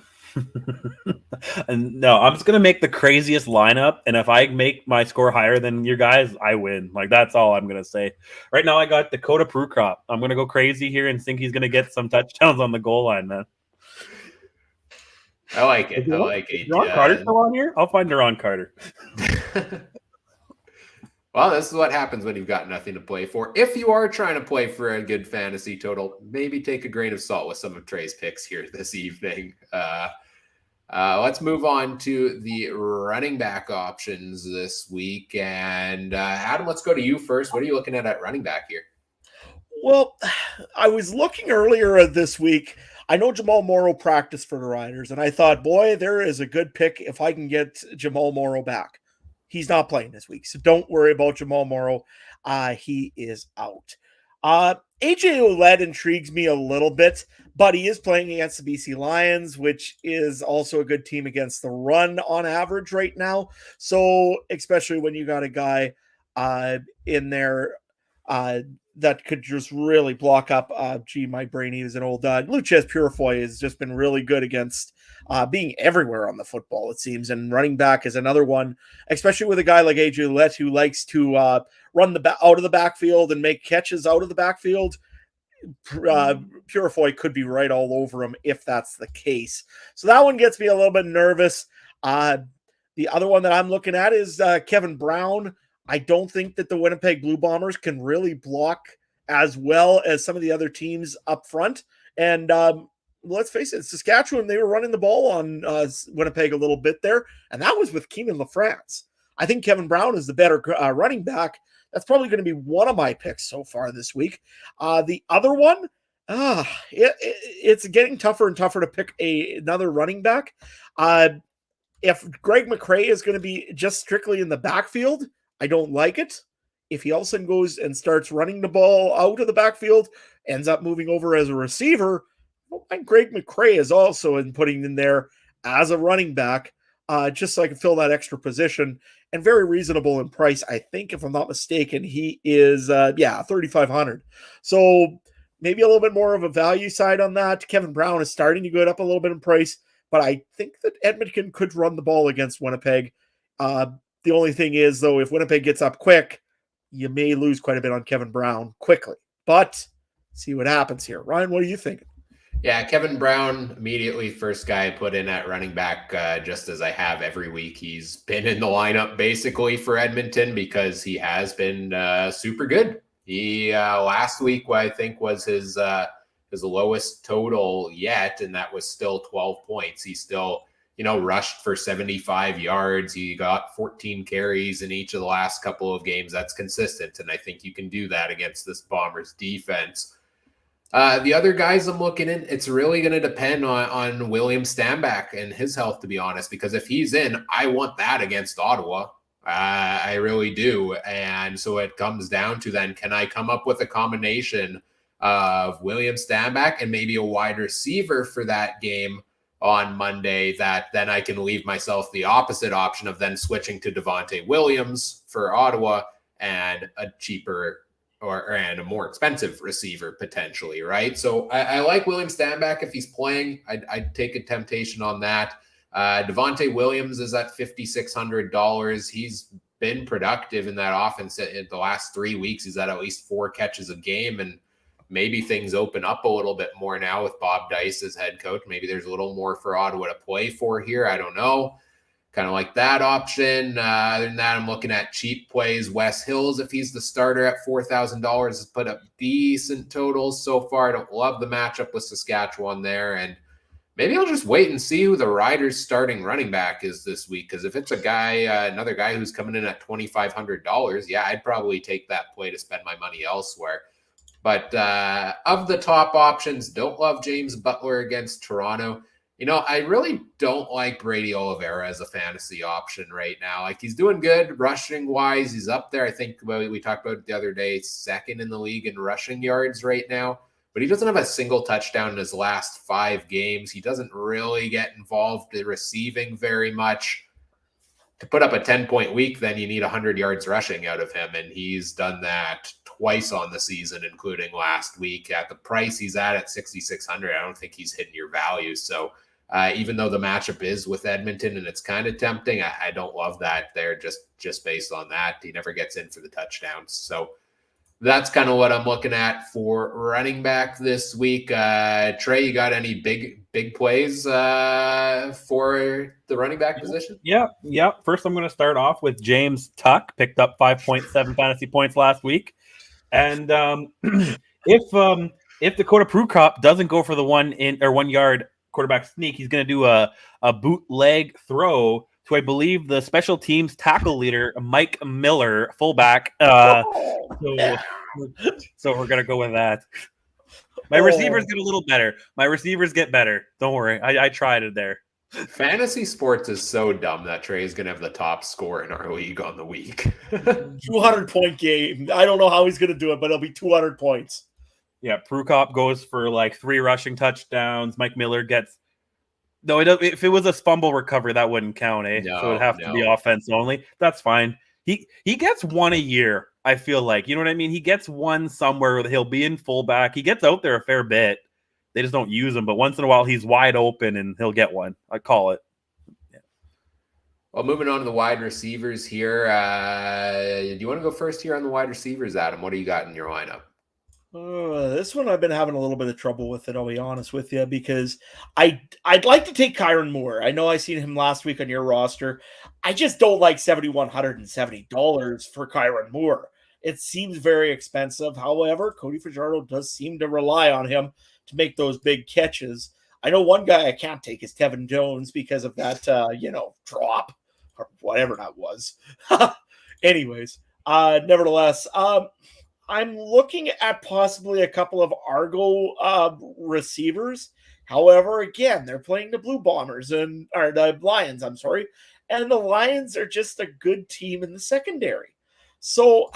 no, I'm just gonna make the craziest lineup, and if I make my score higher than your guys, I win. Like, that's all I'm gonna say. Right now, I got Dakota Prukop. I'm gonna go crazy here and think he's gonna get some touchdowns on the goal line, man.
I like it. I like it.
Ron Carter still on here? I'll find Ron Carter.
Well, this is what happens when you've got nothing to play for. If you are trying to play for a good fantasy total, maybe take a grain of salt with some of Trey's picks here this evening. Let's move on to the running back options this week. And Adam, let's go to you first. What are you looking at running back here?
Well, I was looking earlier this week. I know Jamal Morrow practiced for the Riders, and I thought, boy, there is a good pick if I can get Jamal Morrow back. He's not playing this week, so don't worry about Jamal Morrow. He is out. AJ Ouellette intrigues me a little bit, but he is playing against the BC Lions, which is also a good team against the run on average right now. So especially when you got a guy in there that could just really block up. My brain is an old Lucas Purifoy has just been really good against being everywhere on the football, it seems. And running back is another one, especially with a guy like AJ Ouellette who likes to run out of the backfield and make catches out of the backfield. Purifoy could be right all over him if that's the case. So that one gets me a little bit nervous. The other one that I'm looking at is Kevin Brown. I don't think that the Winnipeg Blue Bombers can really block as well as some of the other teams up front. And let's face it, Saskatchewan, they were running the ball on Winnipeg a little bit there, and that was with Keenan LaFrance. I think Kevin Brown is the better running back. That's probably going to be one of my picks so far this week. The other one, it's getting tougher and tougher to pick another running back. If Greg McCrae is going to be just strictly in the backfield, I don't like it. If he all of a sudden goes and starts running the ball out of the backfield, ends up moving over as a receiver, I don't mind Greg McCrae is also in putting in there as a running back, just so I can fill that extra position, and very reasonable in price. I think, if I'm not mistaken, he is, $3,500. So maybe a little bit more of a value side on that. Kevin Brown is starting to go up a little bit in price, but I think that Edmonton could run the ball against Winnipeg. The only thing is, though, if Winnipeg gets up quick, you may lose quite a bit on Kevin Brown quickly. But see what happens here. Ryan, what are you thinking?
Yeah, Kevin Brown, immediately first guy I put in at running back, just as I have every week. He's been in the lineup basically for Edmonton because he has been super good. He last week, I think, was his lowest total yet, and that was still 12 points. He still rushed for 75 yards. He got 14 carries in each of the last couple of games. That's consistent, and I think you can do that against this Bombers defense. The other guys I'm looking in, it's really going to depend on William Stanback and his health, to be honest, because if he's in, I want that against Ottawa. I really do. And so it comes down to then, can I come up with a combination of William Stanback and maybe a wide receiver for that game on Monday that then I can leave myself the opposite option of then switching to Devontae Williams for Ottawa and a cheaper and a more expensive receiver potentially, right? So I like William Stanback if he's playing. I'd take a temptation on that. Devontae Williams is at $5,600. He's been productive in that offense in the last 3 weeks. He's at least 4 catches a game, and maybe things open up a little bit more now with Bob Dice as head coach. Maybe there's a little more for Ottawa to play for here. I don't know. Kind of like that option. Other than that, I'm looking at cheap plays. Wes Hills, if he's the starter at $4,000, has put up decent totals so far. I don't love the matchup with Saskatchewan there. And maybe I'll just wait and see who the Riders' starting running back is this week. Because if it's a guy, another guy who's coming in at $2,500, yeah, I'd probably take that play to spend my money elsewhere. But of the top options, don't love James Butler against Toronto. You know, I really don't like Brady Oliveira as a fantasy option right now. Like, he's doing good rushing-wise. He's up there. I think we talked about it the other day, second in the league in rushing yards right now. But he doesn't have a single touchdown in his last 5 games. He doesn't really get involved in receiving very much. To put up a 10-point week, then you need 100 yards rushing out of him, and he's done that twice on the season, including last week. At the price he's at 6,600, I don't think he's hitting your value. So even though the matchup is with Edmonton and it's kind of tempting, I don't love that there just based on that. He never gets in for the touchdowns. So that's kind of what I'm looking at for running back this week. Trey, you got any big plays for the running back position?
Yeah. First, I'm going to start off with James Tuck. Picked up 5.7 fantasy points last week. And if Dakota Prukop doesn't go for the 1 yard quarterback sneak, he's going to do a bootleg throw to, I believe, the special teams tackle leader, Mike Miller, fullback. So we're going to go with that. My receivers get a little better. My receivers get better. Don't worry. I tried it there.
Fantasy sports is so dumb that Trey is going to have the top score in our league on the week.
200-point game. I don't know how he's going to do it, but it'll be 200 points.
Yeah, Prukop goes for like 3 rushing touchdowns. Mike Miller gets if it was a fumble recovery, that wouldn't count, eh?
No,
so it'd have to be offense only. That's fine. He gets 1 a year, I feel like. You know what I mean? He gets 1 somewhere where he'll be in fullback. He gets out there a fair bit. They just don't use him, but once in a while he's wide open and he'll get 1. I call it. Yeah.
Well, moving on to the wide receivers here. Do you want to go first here on the wide receivers, Adam? What do you got in your lineup?
This one I've been having a little bit of trouble with it, I'll be honest with you, because I'd like to take Kyron Moore. I know I seen him last week on your roster. I just don't like $7,170 for Kyron Moore. It seems very expensive. However, Cody Fajardo does seem to rely on him to make those big catches. I know one guy I can't take is Tevin Jones because of that, drop or whatever that was. Anyways, nevertheless, I'm looking at possibly a couple of Argo receivers. However, again, they're playing the Blue Bombers or the Lions, I'm sorry. And the Lions are just a good team in the secondary. So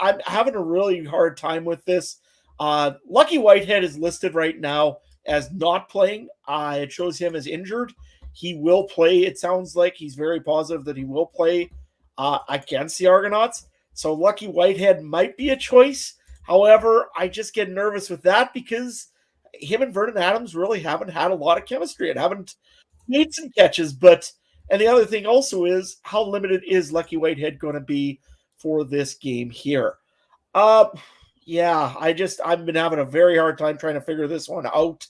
I'm having a really hard time with this. Lucky Whitehead is listed right now as not playing. It shows him as injured. He will play. It sounds like he's very positive that he will play against the Argonauts. So Lucky Whitehead might be a choice. However, I just get nervous with that because him and Vernon Adams really haven't had a lot of chemistry and haven't made some catches. And the other thing also is, how limited is Lucky Whitehead going to be for this game here? I've been having a very hard time trying to figure this one out.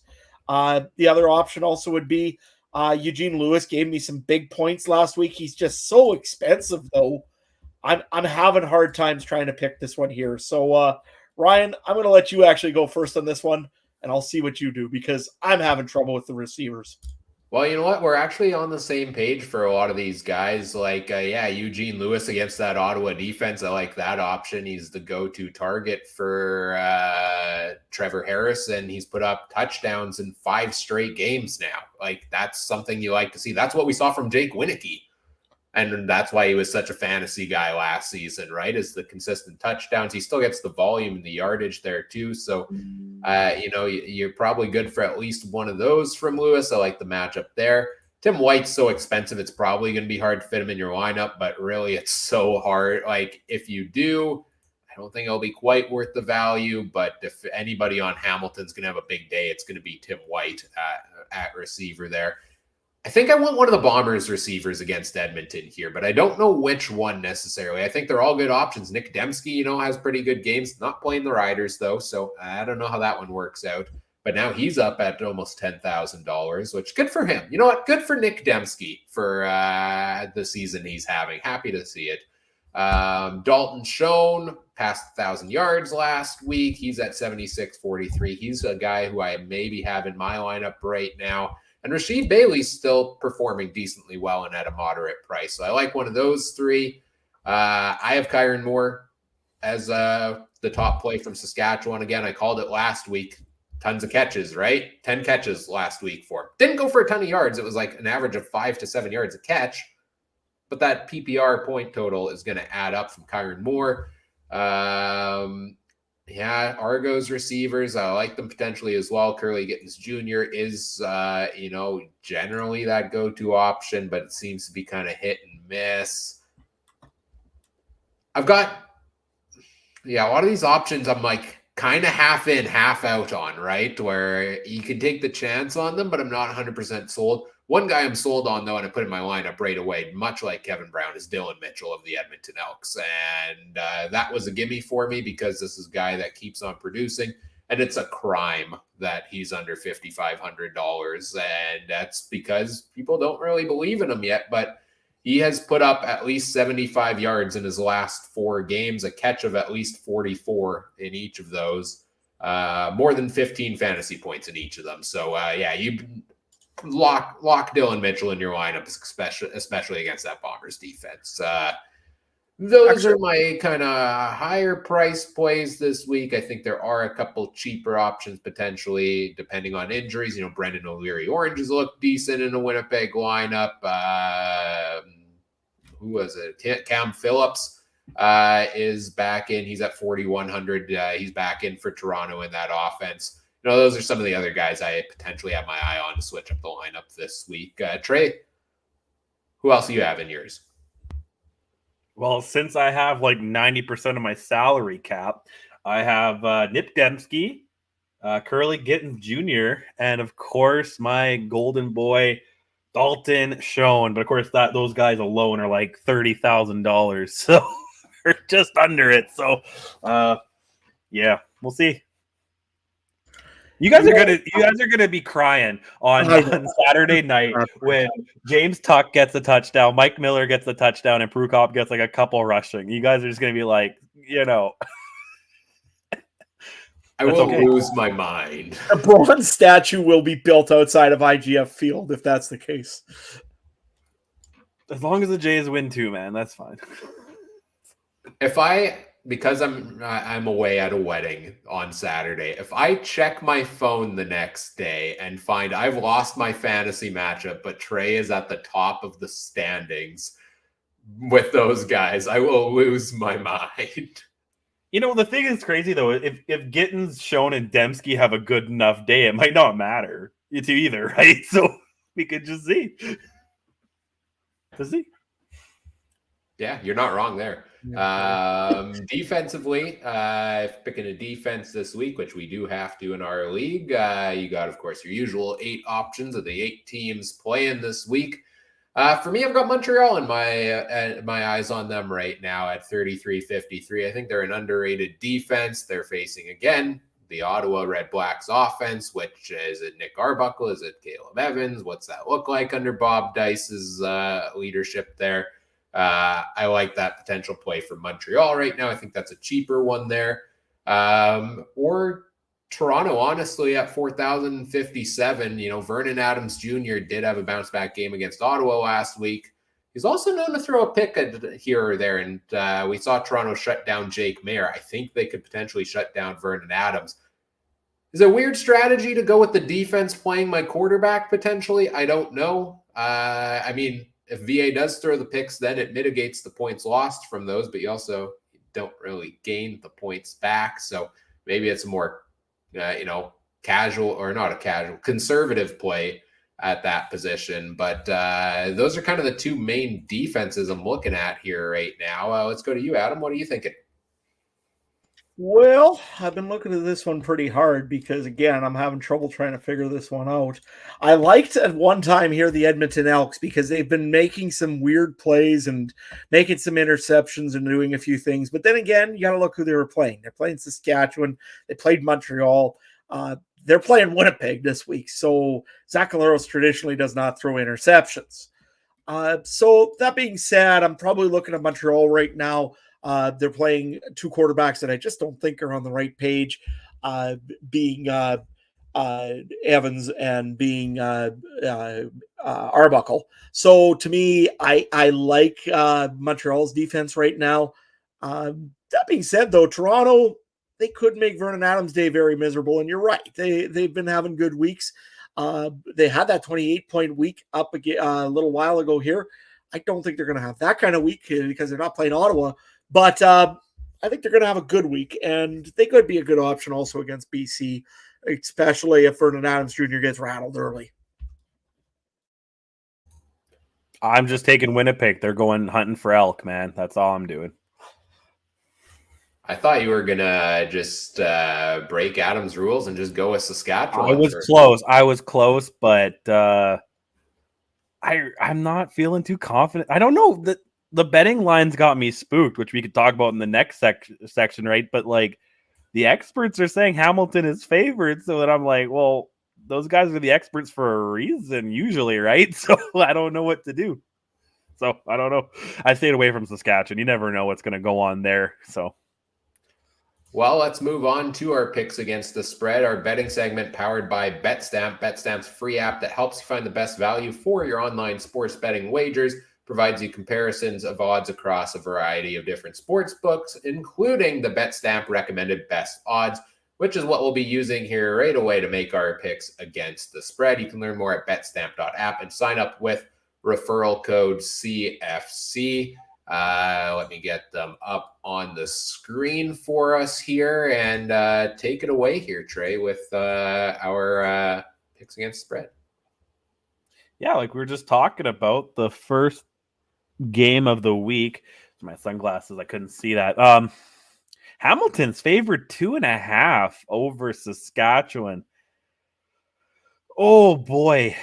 The other option also would be Eugene Lewis gave me some big points last week. He's just so expensive, though. I'm having hard times trying to pick this one here. So, Ryan, I'm going to let you actually go first on this one, and I'll see what you do because I'm having trouble with the receivers.
Well, you know what? We're actually on the same page for a lot of these guys. Like, Eugene Lewis against that Ottawa defense. I like that option. He's the go-to target for Trevor Harris, and he's put up touchdowns in 5 straight games now. Like, that's something you like to see. That's what we saw from Jake Winneke. And that's why he was such a fantasy guy last season, right? Is the consistent touchdowns. He still gets the volume and the yardage there too. So, you're probably good for at least one of those from Lewis. I like the matchup there. Tim White's so expensive, it's probably going to be hard to fit him in your lineup, but really it's so hard. Like if you do, I don't think it'll be quite worth the value, but if anybody on Hamilton's going to have a big day, it's going to be Tim White at receiver there. I think I want one of the Bombers receivers against Edmonton here, but I don't know which one necessarily. I think they're all good options. Nick Dembski, has pretty good games, not playing the Riders though. So I don't know how that one works out, but now he's up at almost $10,000, which good for him. You know what? Good for Nick Dembski for the season he's having. Happy to see it. Dalton Schoen passed 1,000 yards last week. He's at 76.43. He's a guy who I maybe have in my lineup right now. And Rasheed Bailey's still performing decently well and at a moderate price. So I like one of those three. I have Kyron Moore as the top play from Saskatchewan. Again, I called it last week. Tons of catches, right? 10 catches last week for him. Didn't go for a ton of yards. It was like an average of 5 to 7 yards a catch. But that PPR point total is going to add up from Kyron Moore. Argos receivers, I like them potentially as well. Curly Gittens Jr. is, generally that go-to option, but it seems to be kind of hit and miss. I've got, a lot of these options I'm like kind of half in, half out on, right? Where you can take the chance on them, but I'm not 100% sold. One guy I'm sold on, though, and I put in my lineup right away, much like Kevin Brown, is Dylan Mitchell of the Edmonton Elks. And that was a gimme for me because this is a guy that keeps on producing. And it's a crime that he's under $5,500. And that's because people don't really believe in him yet. But he has put up at least 75 yards in his last 4 games, a catch of at least 44 in each of those, more than 15 fantasy points in each of them. So, you lock Dylan Mitchell in your lineup, especially against that Bombers defense. Those are my kind of higher price plays this week. I think there are a couple cheaper options potentially, depending on injuries. Brendan O'Leary-Orange has looked decent in a Winnipeg lineup. Who was it? Cam Phillips is back in. He's at 4,100. He's back in for Toronto in that offense. Those are some of the other guys I potentially have my eye on to switch up the lineup this week. Trey, who else do you have in yours?
Well, since I have like 90% of my salary cap, I have Nick Dembski, Curly Gittens Jr., and of course my golden boy Dalton Schoen. But of course those guys alone are like $30,000, so we're just under it. So we'll see. You guys are gonna be crying on Saturday night when James Tuck gets a touchdown, Mike Miller gets a touchdown, and Prukop gets like a couple rushing. You guys are just gonna be like,
I will lose my mind.
A bronze statue will be built outside of IGF Field if that's the case.
As long as the Jays win too, man, that's fine.
Because I'm away at a wedding on Saturday, if I check my phone the next day and find I've lost my fantasy matchup, but Trey is at the top of the standings with those guys, I will lose my mind.
The thing is crazy, though. If Gittens, Schoen, and Dembski have a good enough day, it might not matter to either, right? So we could just see.
Yeah, you're not wrong there. Defensively, picking a defense this week, which we do have to in our league, you got, of course, your usual 8 options of the 8 teams playing this week. For me, I've got Montreal in my eyes on them right now at 33.53. I think they're an underrated defense. They're facing, again, the Ottawa Red Blacks offense, which is it Nick Arbuckle? Is it Caleb Evans? What's that look like under Bob Dice's leadership there? I like that potential play for Montreal right now. I think that's a cheaper one there. Or Toronto, honestly, at 4,057. Vernon Adams Jr. did have a bounce back game against Ottawa last week. He's also known to throw a pick here or there, and we saw Toronto shut down Jake Mayer. I think they could potentially shut down Vernon Adams. Is it a weird strategy to go with the defense playing my quarterback potentially? I don't know. if VA does throw the picks, then it mitigates the points lost from those, but you also don't really gain the points back. So maybe it's a more, casual, or not a casual, conservative play at that position. But those are kind of the two main defenses I'm looking at here right now. Let's go to you, Adam. What are you thinking?
Well, I've been looking at this one pretty hard because, again, I'm having trouble trying to figure this one out. I liked at one time here the Edmonton Elks because they've been making some weird plays and making some interceptions and doing a few things. But then again, you got to look who they were playing. They're playing Saskatchewan. They played Montreal. They're playing Winnipeg this week. So Zach Collaros traditionally does not throw interceptions. So that being said, I'm probably looking at Montreal right now. They're playing two quarterbacks that I just don't think are on the right page, being Evans and being Arbuckle. So to me, I like Montreal's defense right now. That being said, though, Toronto, they could make Vernon Adams' day very miserable. And you're right. They've been having good weeks. They had that 28-point week up again, a little while ago here. I don't think they're going to have that kind of week because they're not playing Ottawa. But I think they're going to have a good week, and they could be a good option also against BC, especially if Vernon Adams Jr. gets rattled early.
I'm just taking Winnipeg. They're going hunting for elk, man. That's all I'm doing.
I thought you were going to just break Adam's rules and just go with Saskatchewan.
I was close, but I'm not feeling too confident. I don't know. The betting lines got me spooked, which we could talk about in the next section, right? But like the experts are saying Hamilton is favored, so that I'm like, well, those guys are the experts for a reason, usually, right? So I don't know what to do. So I don't know. I stayed away from Saskatchewan. You never know what's going to go on there. So.
Well, let's move on to our picks against the spread. Our betting segment powered by BetStamp. BetStamp's free app that helps you find the best value for your online sports betting wagers. Provides you comparisons of odds across a variety of different sports books, including the BetStamp recommended best odds, which is what we'll be using here right away to make our picks against the spread. You can learn more at betstamp.app and sign up with referral code CFC. Let me get them up on the screen for us here and take it away here, Trey, with our picks against the spread.
Yeah, like we were just talking about the first game of the week. My sunglasses, I couldn't see that. Hamilton's favored 2.5 over Saskatchewan. Oh boy.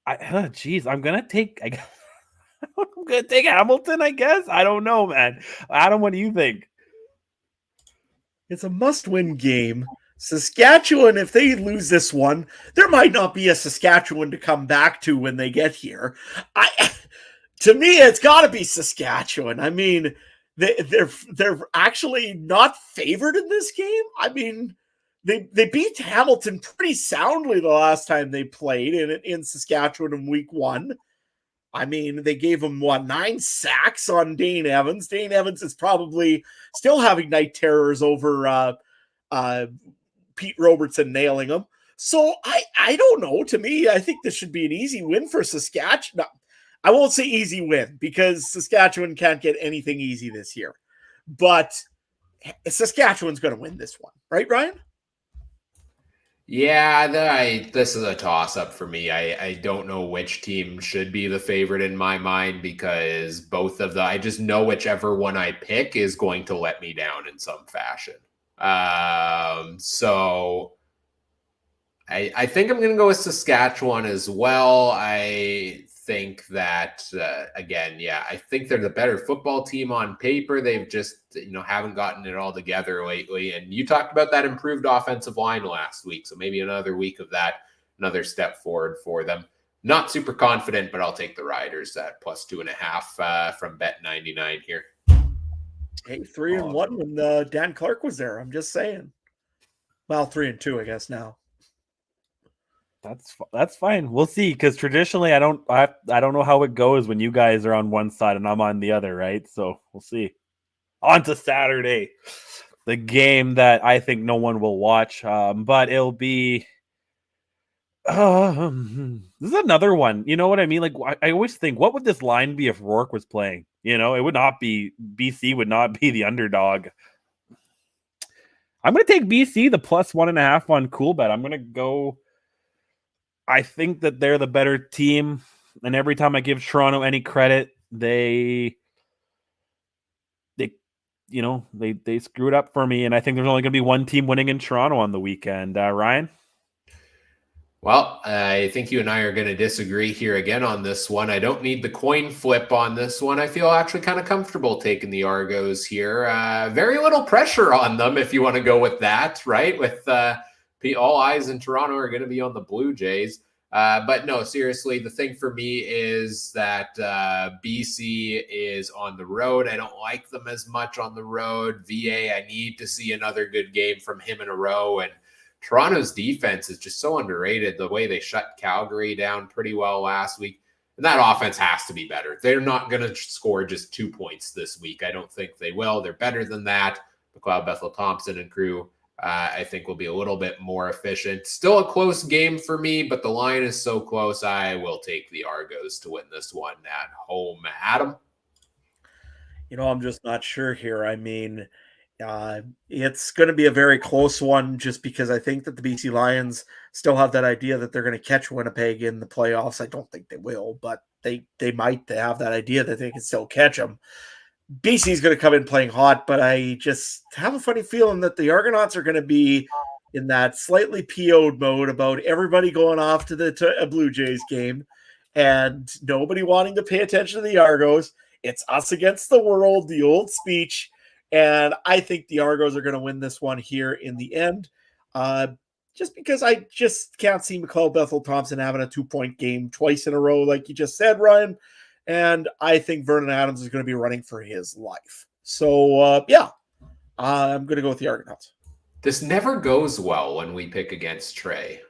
I'm gonna take Hamilton, I guess. I don't know, man. Adam, what do you think?
It's a must-win game. Saskatchewan, if they lose this one, there might not be a Saskatchewan to come back to when they get here. To me, it's got to be Saskatchewan. I mean, they're actually not favored in this game. I mean, they beat Hamilton pretty soundly the last time they played in Saskatchewan in week 1. I mean, they gave him 9 sacks on Dane Evans. Dane Evans is probably still having night terrors over Pete Robertson nailing him. So I don't know. To me, I think this should be an easy win for Saskatchewan. No, I won't say easy win because Saskatchewan can't get anything easy this year. But Saskatchewan's going to win this one. Right, Ryan?
Yeah, this is a toss-up for me. I don't know which team should be the favorite in my mind because both of I just know whichever one I pick is going to let me down in some fashion. So I think I'm going to go with Saskatchewan as well. I think that, again, I think they're the better football team on paper. They've just, haven't gotten it all together lately. And you talked about that improved offensive line last week. So maybe another week of that, another step forward for them. Not super confident, but I'll take the Riders at plus 2.5 from Bet99 here.
Hey, 3-1 when Dan Clark was there. I'm just saying. Well, 3-2, I guess now.
That's fine. We'll see. Because traditionally, I don't know how it goes when you guys are on one side and I'm on the other, right? So we'll see. On to Saturday, the game that I think no one will watch, but it'll be This is another one. You know what I mean? Like I always think, what would this line be if Rourke was playing? You know, it would not be BC would not be the underdog. I'm going to take BC the +1.5 on Cool Bet. I'm going to go. I think that they're the better team, and every time I give Toronto any credit, they screw it up for me. And I think there's only going to be one team winning in Toronto on the weekend. Ryan.
Well, I think you and I are going to disagree here again on this one. I don't need the coin flip on this one. I feel actually kind of comfortable taking the Argos here. Very little pressure on them if you want to go with that, right? With all eyes in Toronto are going to be on the Blue Jays. But no, seriously, the thing for me is that BC is on the road. I don't like them as much on the road. VA, I need to see another good game from him in a row. And Toronto's defense is just so underrated. The way they shut Calgary down pretty well last week. And that offense has to be better. They're not going to score just 2 points this week. I don't think they will. They're better than that. McLeod, Bethel, Thompson, and crew, I think, will be a little bit more efficient. Still a close game for me, but the line is so close. I will take the Argos to win this one at home. Adam?
I'm just not sure here. I mean, it's going to be a very close one just because I think that the BC Lions still have that idea that they're going to catch Winnipeg in the playoffs. I don't think they will, but they might have that idea that they can still catch them. BC is going to come in playing hot, but I just have a funny feeling that the Argonauts are going to be in that slightly PO'd mode about everybody going off to the Blue Jays game and nobody wanting to pay attention to the Argos. It's us against the world, the old speech. And I think the Argos are going to win this one here in the end, just because I just can't see McLeod Bethel Thompson having a 2-point game twice in a row, like you just said, Ryan. And I think Vernon Adams is going to be running for his life. So, I'm going to go with the Argonauts.
This never goes well when we pick against Trey.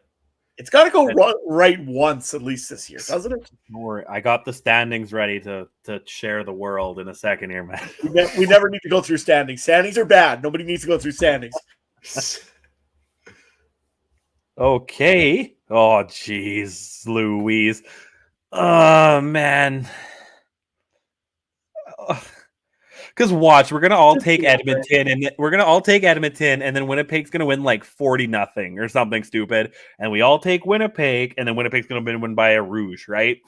It's got to go right once, at least this year, doesn't it?
Don't worry. I got the standings ready to share the world in a second here, man.
We never need to go through standings. Standings are bad. Nobody needs to go through standings.
Okay. Oh, jeez, Louise. Oh, man. Because watch, we're gonna all take Edmonton, and then Winnipeg's gonna win like 40-0 or something stupid, and we all take Winnipeg, and then Winnipeg's gonna win by a rouge, right?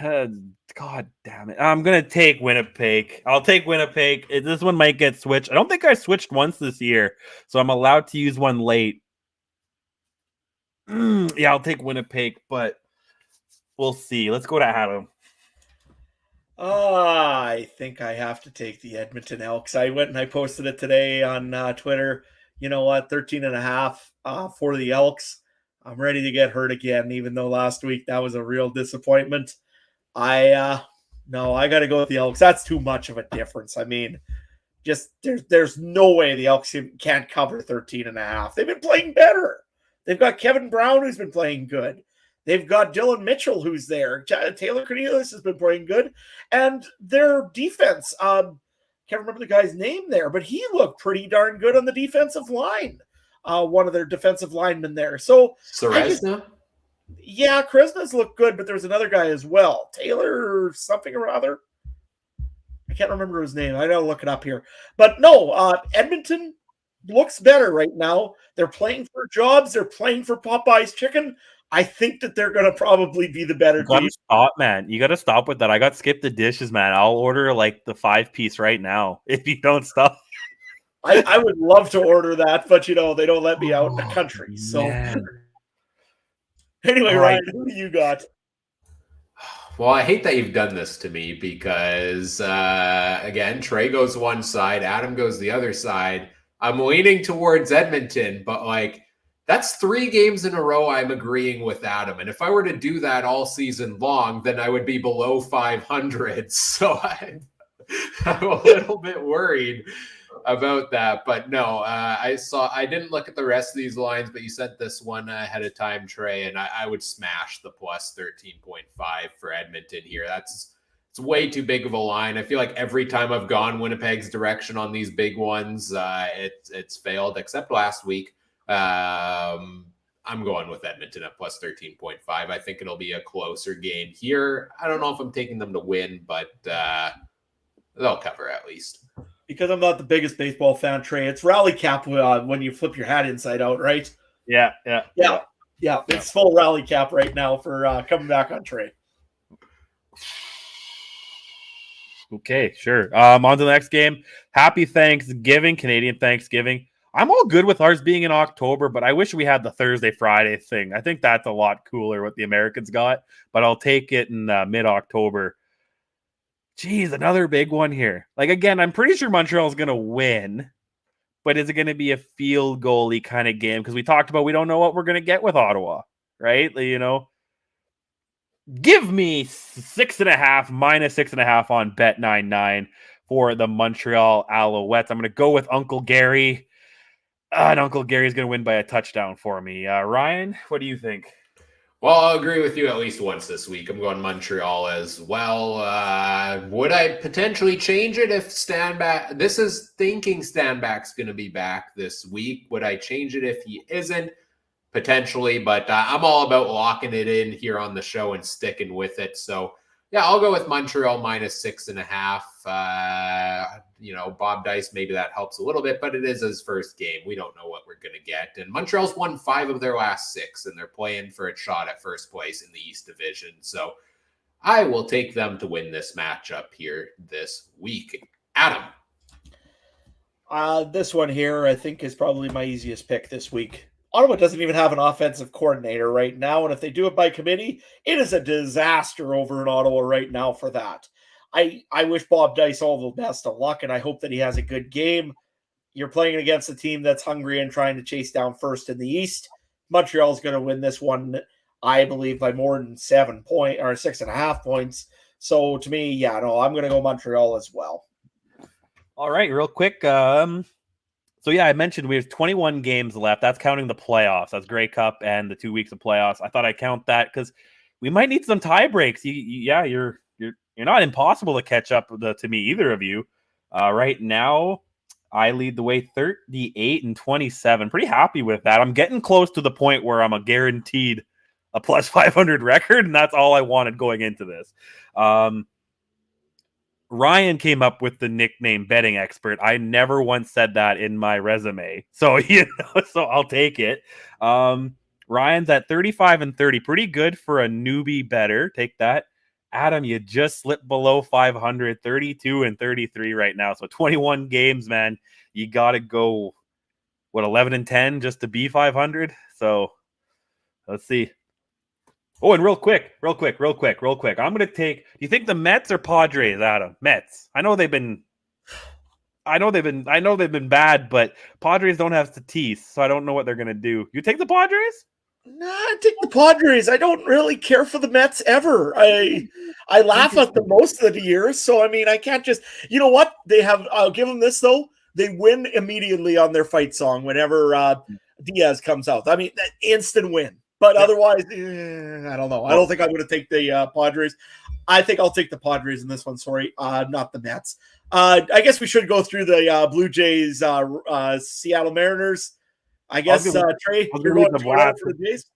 God damn it! I'm gonna take Winnipeg. I'll take Winnipeg. This one might get switched. I don't think I switched once this year, so I'm allowed to use one late. Yeah, I'll take Winnipeg, but we'll see. Let's go to Adam.
I think I have to take the Edmonton Elks. I went and I posted it today on Twitter. You know what? 13.5 for the Elks. I'm ready to get hurt again, even though last week that was a real disappointment. I got to go with the Elks. That's too much of a difference. I mean, just there's no way the Elks can't cover 13.5. They've been playing better. They've got Kevin Brown, who's been playing good. They've got Dylan Mitchell, who's there. Taylor Cornelius has been playing good. And their defense, can't remember the guy's name there, but he looked pretty darn good on the defensive line. One of their defensive linemen there. So
Ceresna?
Yeah, Kresna's looked good, but there's another guy as well. Taylor something or other. I can't remember his name. I got to look it up here. But no, Edmonton looks better right now. They're playing for jobs. They're playing for Popeye's chicken. I think that they're going to probably be the better team.
Stop, man. You got to stop with that. I got skip the dishes, man. I'll order like the 5-piece right now if you don't stop.
I would love to order that, but they don't let me out in the country. So anyway, Ryan, who do you got?
Well, I hate that you've done this to me because, again, Trey goes one side, Adam goes the other side. I'm leaning towards Edmonton, but that's 3 games in a row I'm agreeing with Adam. And if I were to do that all season long, then I would be below 500. So I'm a little bit worried about that. But no, I didn't look at the rest of these lines, but you sent this one ahead of time, Trey, and I would smash the plus 13.5 for Edmonton here. It's way too big of a line. I feel like every time I've gone Winnipeg's direction on these big ones, it's failed, except last week I'm going with Edmonton at plus 13.5. I think it'll be a closer game here. I don't know if I'm taking them to win, but they'll cover at least.
Because I'm not the biggest baseball fan, Trey, it's rally cap when you flip your hat inside out, right?
Yeah.
It's full rally cap right now for coming back on Trey.
Okay, sure. On to the next game. Happy Thanksgiving, Canadian Thanksgiving. I'm all good with ours being in October, but I wish we had the Thursday, Friday thing. I think that's a lot cooler what the Americans got, but I'll take it in mid-October. Geez, another big one here. Like, again, I'm pretty sure Montreal's going to win, but is it going to be a field goal-y kind of game? Because we talked about we don't know what we're going to get with Ottawa, right? You know, give me 6.5, minus 6.5 on Bet99 for the Montreal Alouettes. I'm going to go with Uncle Gary. And Uncle Gary's going to win by a touchdown for me. Ryan, what do you think?
Well, I'll agree with you at least once this week. I'm going Montreal as well. Would I potentially change it if Stanback... This is thinking Stanback's going to be back this week. Would I change it if he isn't? Potentially, but I'm all about locking it in here on the show and sticking with it. So, yeah, I'll go with Montreal minus 6.5. Bob Dice, maybe that helps a little bit, but it is his first game. We don't know what we're going to get. And Montreal's won 5 of their last 6, and they're playing for a shot at first place in the East Division. So I will take them to win this matchup here this week. Adam.
This one here, I think, is probably my easiest pick this week. Ottawa doesn't even have an offensive coordinator right now, and if they do it by committee, it is a disaster over in Ottawa right now for that. I wish Bob Dice all the best of luck, and I hope that he has a good game. You're playing against a team that's hungry and trying to chase down first in the East. Montreal's going to win this one, I believe, by more than 6.5 points. So to me, I'm going to go Montreal as well.
All right, real quick. So, I mentioned we have 21 games left. That's counting the playoffs. That's Grey Cup and the 2 weeks of playoffs. I thought I'd count that because we might need some tie breaks. You're not impossible to catch up to me, either of you. Right now, I lead the way 38-27. Pretty happy with that. I'm getting close to the point where I'm guaranteed a plus 500 record, and that's all I wanted going into this. Ryan came up with the nickname betting expert. I never once said that in my resume. So, so I'll take it. Ryan's at 35-30. Pretty good for a newbie bettor. Take that. Adam, you just slipped below 500, 32-33 right now. So 21 games, man. You got to go, 11-10 just to be 500? So let's see. Oh, and real quick. I'm going to take, do you think the Mets or Padres, Adam? Mets. I know they've been bad, but Padres don't have Tatis, so I don't know what they're going to do. You take the Padres?
Nah, I take the Padres. I don't really care for the Mets ever. I laugh at them most of the year, so I mean, I can't just, you know what? They have, I'll give them this though. They win immediately on their fight song whenever Diaz comes out. I mean, that instant win. But otherwise, I don't know. I don't think I'm going to take the Padres. I think I'll take the Padres in this one. Sorry, not the Mets. I guess we should go through the Blue Jays, Seattle Mariners. I guess, Trey, you're going to last for the Jays?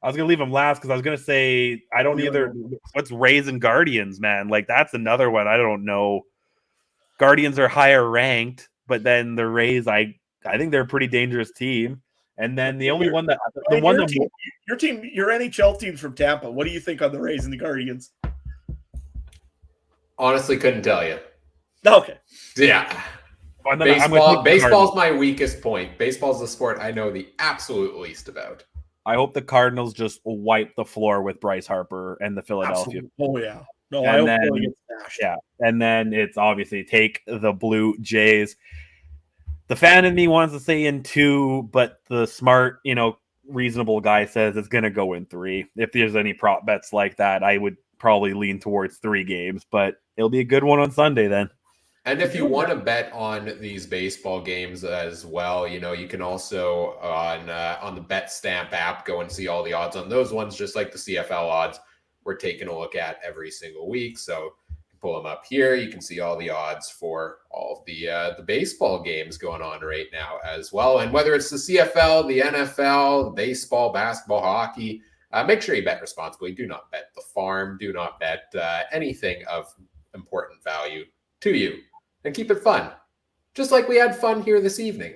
I was going to leave them last because I was going to say I don't either. What's Rays and Guardians, man? Like, that's another one. I don't know. Guardians are higher ranked, but then the Rays, I think they're a pretty dangerous team. And then the only one that
your NHL team's from Tampa. What do you think on the Rays and the Guardians?
Honestly, couldn't tell you.
Okay.
Yeah. Baseball's my weakest point. Baseball's the sport I know the absolute least about.
I hope the Cardinals just wipe the floor with Bryce Harper and the Philadelphia.
Absolutely. Oh yeah. No,
and I hope Philly gets smashed. Yeah. And then it's obviously take the Blue Jays. The fan in me wants to say in 2, but the smart, reasonable guy says it's going to go in 3. If there's any prop bets like that, I would probably lean towards 3 games, but it'll be a good one on Sunday then.
And if you want to bet on these baseball games as well, you can also on the Bet Stamp app go and see all the odds on those ones, just like the CFL odds we're taking a look at every single week. So pull them up here. You can see all the odds for all of the baseball games going on right now as well. And whether it's the CFL, the NFL, baseball, basketball, hockey, make sure you bet responsibly. Do not bet the farm. Do not bet anything of important value to you, and keep it fun. Just like we had fun here this evening.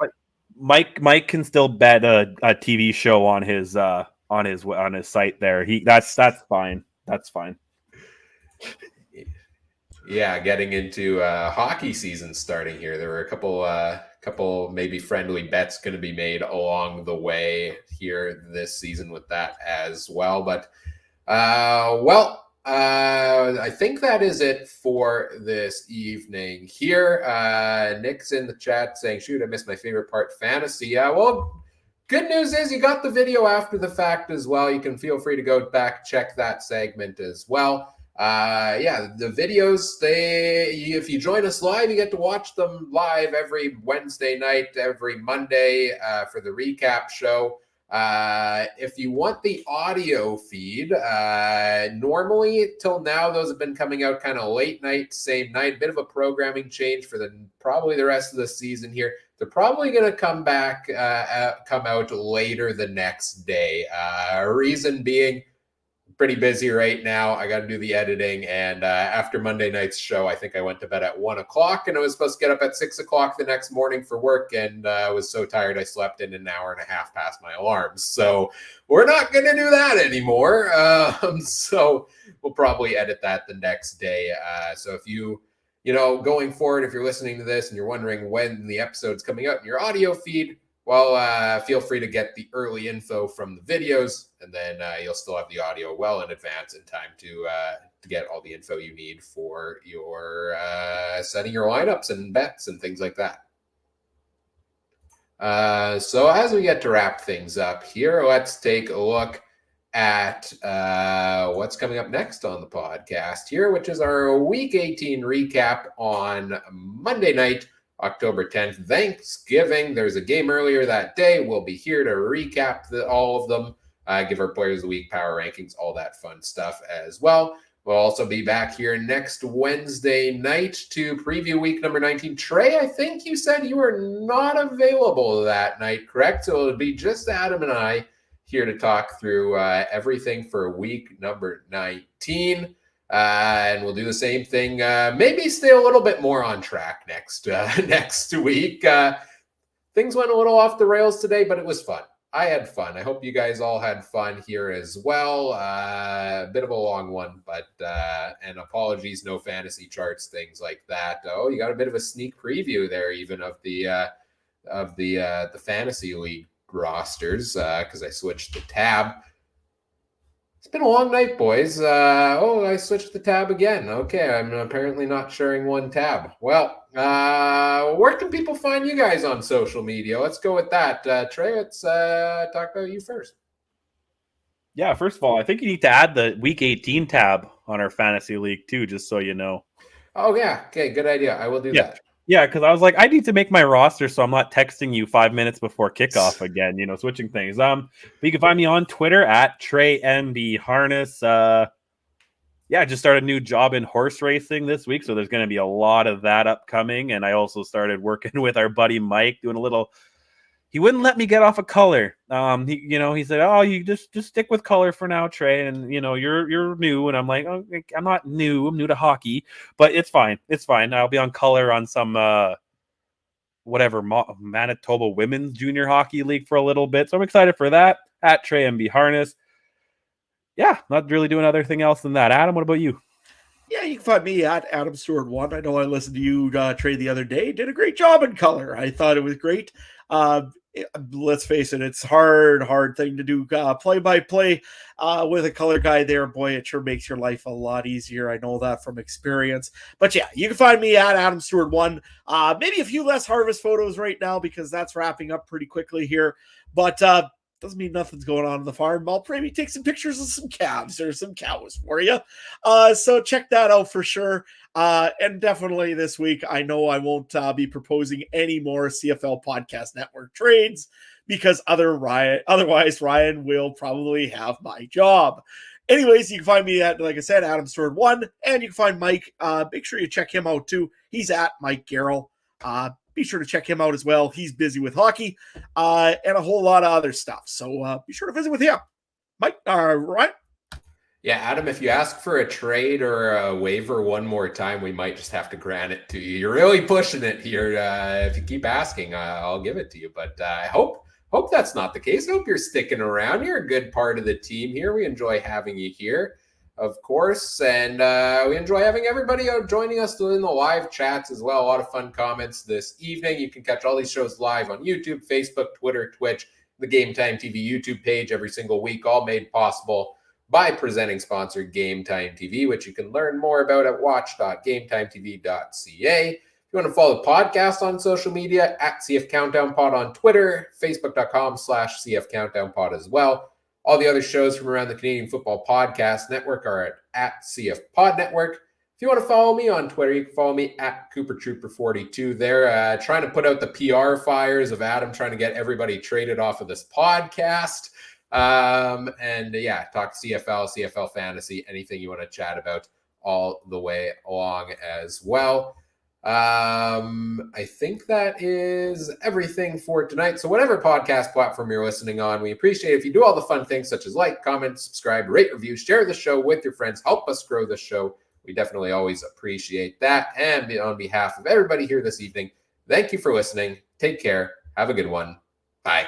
Mike can still bet a TV show on his site there. That's fine. That's fine.
Yeah, getting into hockey season starting here. There were a couple maybe friendly bets going to be made along the way here this season with that as well. But I think that is it for this evening here. Nick's in the chat saying, shoot, I missed my favorite part, fantasy. Yeah, well, good news is you got the video after the fact as well. You can feel free to go back, check that segment as well. The videos, if you join us live, you get to watch them live every Wednesday night, every Monday for the recap show. If you want the audio feed, normally till now, those have been coming out kind of late night, same night, bit of a programming change for probably the rest of the season here. They're probably going to come out later the next day. Reason being, pretty busy right now. I got to do the editing. And after Monday night's show, I think I went to bed at 1:00 and I was supposed to get up at 6:00 the next morning for work. And I was so tired, I slept in an hour and a half past my alarms. So we're not going to do that anymore. So we'll probably edit that the next day. So if you going forward, if you're listening to this and you're wondering when the episode's coming out in your audio feed, well, feel free to get the early info from the videos, and then you'll still have the audio well in advance in time to get all the info you need for your setting your lineups and bets and things like that. So as we get to wrap things up here, let's take a look at what's coming up next on the podcast here, which is our Week 18 recap on Monday night, October 10th, Thanksgiving. There's a game earlier that day. We'll be here to recap all of them, give our players of the week, power rankings, all that fun stuff as well. We'll also be back here next Wednesday night to preview week number 19. Trey, I think you said you were not available that night, correct? So it'll be just Adam and I here to talk through everything for week number 19. And we'll do the same thing. Maybe stay a little bit more on track next week. Things went a little off the rails today, but it was fun. I had fun. I hope you guys all had fun here as well. A bit of a long one, but and apologies, no fantasy charts, things like that. Oh, you got a bit of a sneak preview there, even of the fantasy league rosters because I switched the tab. It's been a long night, boys. I switched the tab again. Okay, I'm apparently not sharing one tab. Well, where can people find you guys on social media? Let's go with that. Trey, let's talk about you first.
Yeah, first of all, I think you need to add the Week 18 tab on our fantasy league too, just so you know.
Oh, yeah. Okay, good idea. I will do that.
Yeah, because I was like, I need to make my roster so I'm not texting you 5 minutes before kickoff again, switching things. But you can find me on Twitter at TreyNBHarness. I just started a new job in horse racing this week, so there's going to be a lot of that upcoming. And I also started working with our buddy Mike, doing a little. He wouldn't let me get off of color. He said, "Oh, you just stick with color for now, Trey." And you're new, and I'm like, "Oh, I'm not new. I'm new to hockey, but it's fine. It's fine. I'll be on color on some Manitoba Women's Junior Hockey League for a little bit. So I'm excited for that. At Trey MB Harness. Yeah, not really doing anything else than that. Adam, what about you?
Yeah, you can find me at Adam Stewart 1. I know I listened to you, Trey, the other day. Did a great job in color. I thought it was great. Let's face it, it's hard thing to do play-by-play with a color guy there. Boy, it sure makes your life a lot easier. I know that from experience. But yeah, you can find me at Adam Stewart 1. Maybe a few less harvest photos right now because that's wrapping up pretty quickly here. But doesn't mean nothing's going on in the farm. I'll maybe take some pictures of some calves or some cows for you. So check that out for sure. And definitely this week, I know I won't be proposing any more CFL Podcast Network trades because otherwise Ryan will probably have my job. Anyways, you can find me at, like I said, Adam Stewart 1, and you can find Mike. Make sure you check him out too. He's at Mike Garrell. Be sure to check him out as well. He's busy with hockey and a whole lot of other stuff. So be sure to visit with him. Mike, Ryan?
Yeah, Adam, if you ask for a trade or a waiver one more time, we might just have to grant it to you. You're really pushing it here. If you keep asking, I'll give it to you. But I hope that's not the case. I hope you're sticking around. You're a good part of the team here. We enjoy having you here, of course. And we enjoy having everybody out joining us in the live chats as well. A lot of fun comments this evening. You can catch all these shows live on YouTube, Facebook, Twitter, Twitch, the Game Time TV YouTube page every single week, all made possible by presenting sponsor Game Time TV, which you can learn more about at watch.gametimetv.ca. If you want to follow the podcast on social media, at CF Countdown Pod on Twitter, facebook.com/CF Countdown Pod as well. All the other shows from around the Canadian Football Podcast Network are at CF Pod Network. If you want to follow me on Twitter, you can follow me at CooperTrooper42. They're trying to put out the PR fires of Adam trying to get everybody traded off of this podcast. Talk CFL Fantasy, anything you want to chat about all the way along as well. I think that is everything for tonight. So whatever podcast platform you're listening on, we appreciate it if you do all the fun things such as like, comment, subscribe, rate, review, share the show with your friends, help us grow the show. We definitely always appreciate that. And on behalf of everybody here this evening, thank you for listening. Take care. Have a good one. Bye.